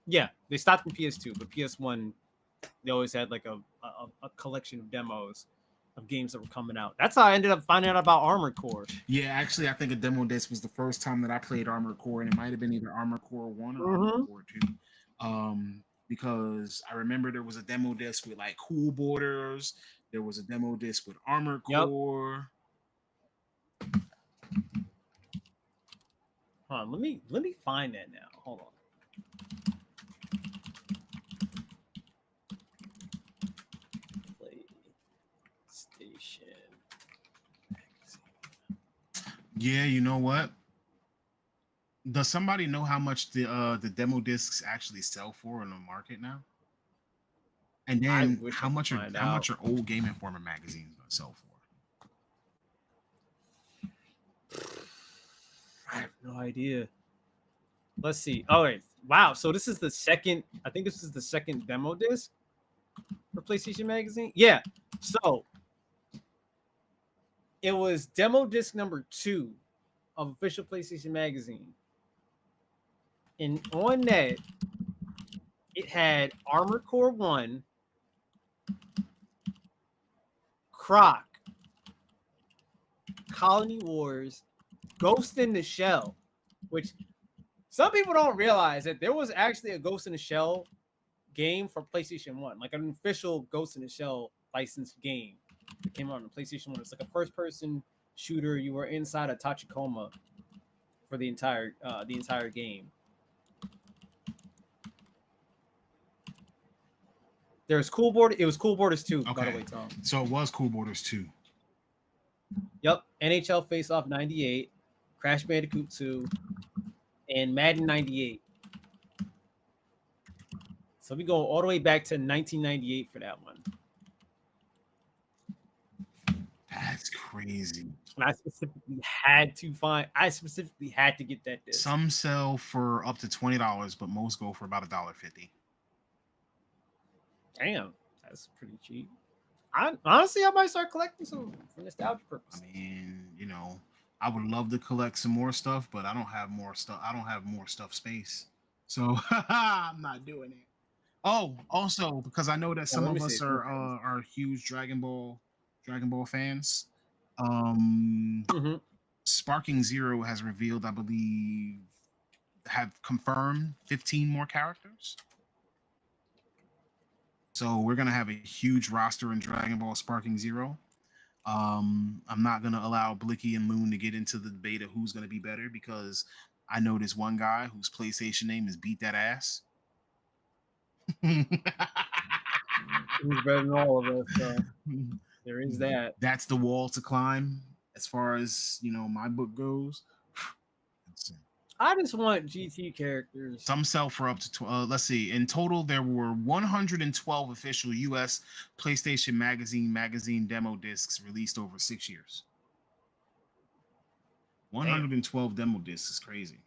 Yeah, they stopped in PS2, but PS1, they always had like a collection of demos of games that were coming out. That's how I ended up finding out about Armored Core. Yeah, actually, I think a demo disc was the first time that I played Armored Core, and it might have been either Armored Core 1 or Armored Core 2. Because I remember there was a demo disc with like Cool Borders. There was a demo disc with Armored Core. Hold on, let me find that now. Hold on. PlayStation magazine. Yeah, you know what? Does somebody know how much the demo discs actually sell for in the market now? And then how much are old Game Informer magazines gonna sell for? I have no idea. Let's see. All right. Wow. So this is the second. I think this is the second demo disc for PlayStation Magazine. Yeah. So it was demo disc number 2 of official PlayStation Magazine. And on that, it had Armored Core 1, Croc, Colony Wars, Ghost in the Shell, which some people don't realize that there was actually a Ghost in the Shell game for PlayStation 1, like an official Ghost in the Shell licensed game that came out on PlayStation 1. It's like a first-person shooter. You were inside a Tachikoma for the entire game. There's Cool Borders. It was Cool Borders 2, by the way, Tom. So it was Cool Borders 2. Yep. NHL Face Off 98, Crash Bandicoot 2, and Madden 98. So we go all the way back to 1998 for that one. That's crazy. And I specifically had to get that disc. Some sell for up to $20, but most go for about $1.50. Damn, that's pretty cheap. Honestly, I might start collecting some for nostalgia purposes. I mean, you know, I would love to collect some more stuff, but I don't have more stuff. I don't have more stuff space, so I'm not doing it. Oh, also because I know that some of us are huge Dragon Ball Dragon Ball fans. Mhm. Sparking Zero has revealed, I believe, have confirmed 15 more characters. So we're gonna have a huge roster in Dragon Ball Sparking Zero. I'm not gonna allow Blicky and Loon to get into the debate of who's gonna be better because I know this one guy whose PlayStation name is Beat That Ass. He's better than all of us, so there is that. That's the wall to climb as far as my book goes. I just want GT characters. Some sell for up to let's see. In total, there were 112 official U.S. PlayStation magazine demo discs released over 6 years. 112 demo discs is crazy.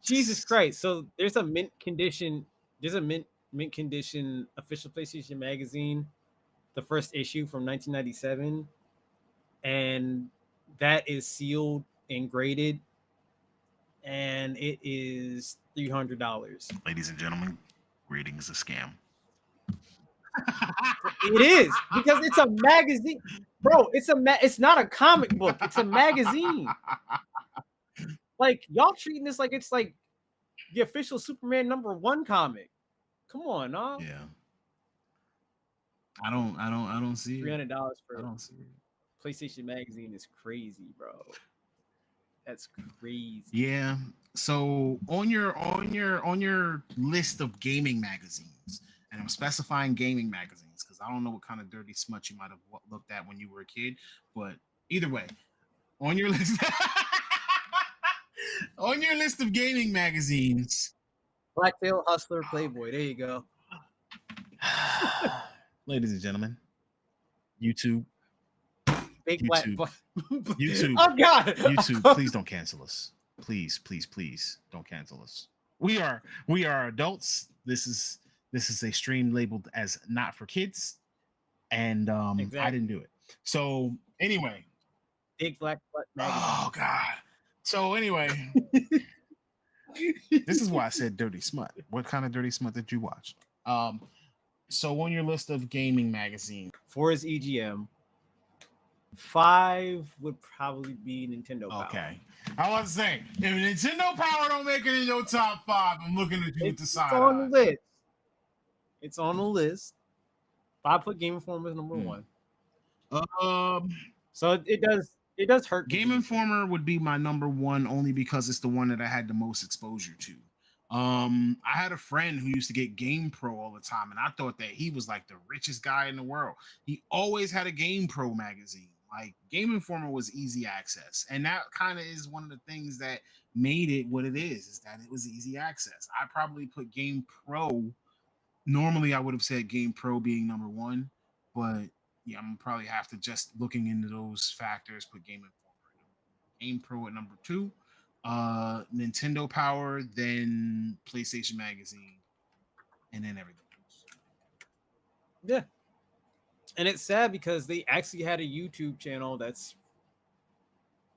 Jesus Christ! So there's a mint condition. There's a mint condition official PlayStation magazine, the first issue from 1997, and that is sealed and graded, and it is $300. Ladies and gentlemen, grading is a scam. It is because it's a magazine, bro. It's not a comic book. It's a magazine. Like y'all treating this like it's like the official Superman #1 comic. Come on, huh? Yeah. I don't see $300 I for don't see it. PlayStation magazine is crazy, bro. That's crazy. Yeah. So on your list of gaming magazines, and I'm specifying gaming magazines because I don't know what kind of dirty smut you might have looked at when you were a kid, but either way, on your list on your list of gaming magazines, Blacktail Hustler Playboy. There you go. ladies and gentlemen, YouTube. Big black. YouTube. Oh God. YouTube, please don't cancel us. Please don't cancel us. We are adults. This is a stream labeled as not for kids, and Exactly. I didn't do it. So anyway, Big black butt magazine. oh God. So anyway, this is why I said dirty smut. What kind of dirty smut did you watch? So on your list of gaming magazine, For his EGM, 5 would probably be Nintendo Power. okay. I was to say, if Nintendo Power don't make it in your top 5, I'm looking at you with the side. It's on the list. It's on the list. 5 put Game Informer as #1. So it does hurt. Game Informer would be my #1 only because it's the one that I had the most exposure to. I had a friend who used to get Game Pro all the time, and I thought that he was like the richest guy in the world. He always had a Game Pro magazine. Like Game Informer was easy access, and that kind of is one of the things that made it what it is that it was easy access. I probably put Game Pro. Normally, I would have said Game Pro being #1, but yeah, I'm gonna probably have to just looking into those factors, put Game Informer, Game Pro at #2, Nintendo Power, then PlayStation Magazine, and then everything else. Yeah. And it's sad because they actually had a YouTube channel that's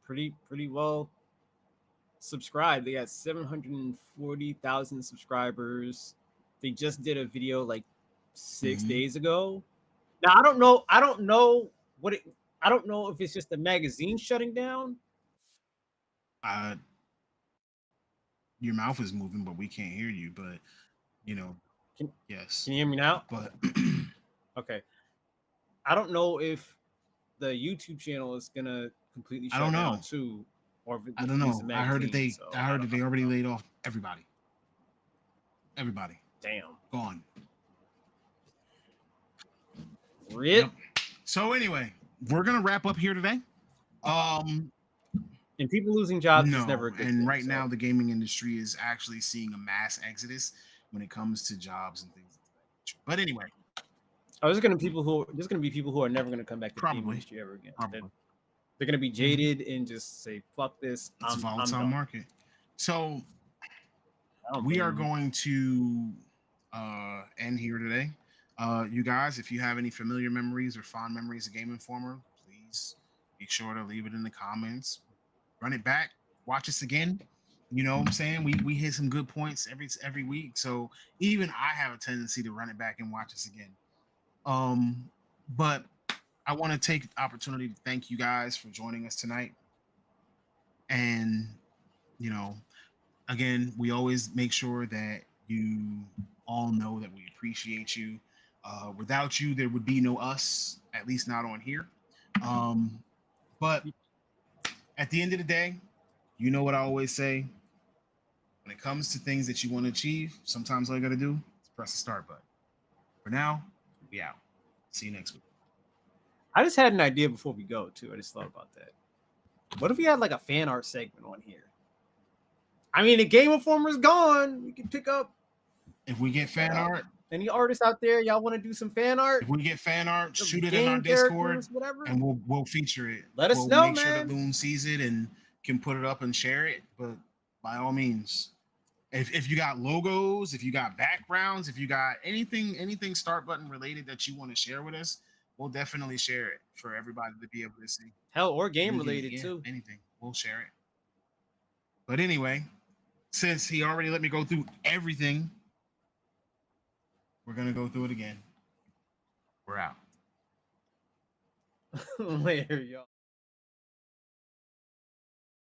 pretty well subscribed. They got 740,000 subscribers. They just did a video like 6 days ago. Now I don't know if it's just the magazine shutting down. Your mouth is moving, but we can't hear you. But yes. Can you hear me now? But okay. I don't know if the YouTube channel is gonna completely shut down too, or if I don't know. I heard that they already laid off everybody. Everybody. Damn. Gone. Rip. Yep. So anyway, we're gonna wrap up here today. And people losing jobs is never a good and thing, right now the gaming industry is actually seeing a mass exodus when it comes to jobs and things like that. But anyway. There's gonna be people who are never gonna come back to the gaming industry ever again. They're gonna be jaded and just say, "Fuck this." It's a volatile market. So we are going to end here today. You guys, if you have any familiar memories or fond memories of Game Informer, please be sure to leave it in the comments. Run it back, watch us again. You know what I'm saying? We hit some good points every week. So even I have a tendency to run it back and watch us again. But I want to take the opportunity to thank you guys for joining us tonight. And, you know, again, we always make sure that you all know that we appreciate you. Without you, there would be no us, at least not on here. But at the end of the day, you know what I always say. When it comes to things that you want to achieve, sometimes all you got to do is press the start button. For now, we out. See you next week. I just had an idea before we go, too. I just thought about that. What if we had like a fan art segment on here? I mean, the Game Informer's gone. We can pick up. If we get fan art, any artists out there, y'all want to do some fan art? If we get fan art, Some shoot it in our game Discord, characters, whatever. and we'll feature it. Let us we'll know, make sure that man. Loon sees it and can put it up and share it. But by all means, if you got logos, if you got backgrounds, if you got anything start button related that you want to share with us, we'll definitely share it for everybody to be able to see. Hell, or game related too. Anything, we'll share it. But anyway, since he already let me go through everything, we're gonna go through it again. We're out. Later, y'all.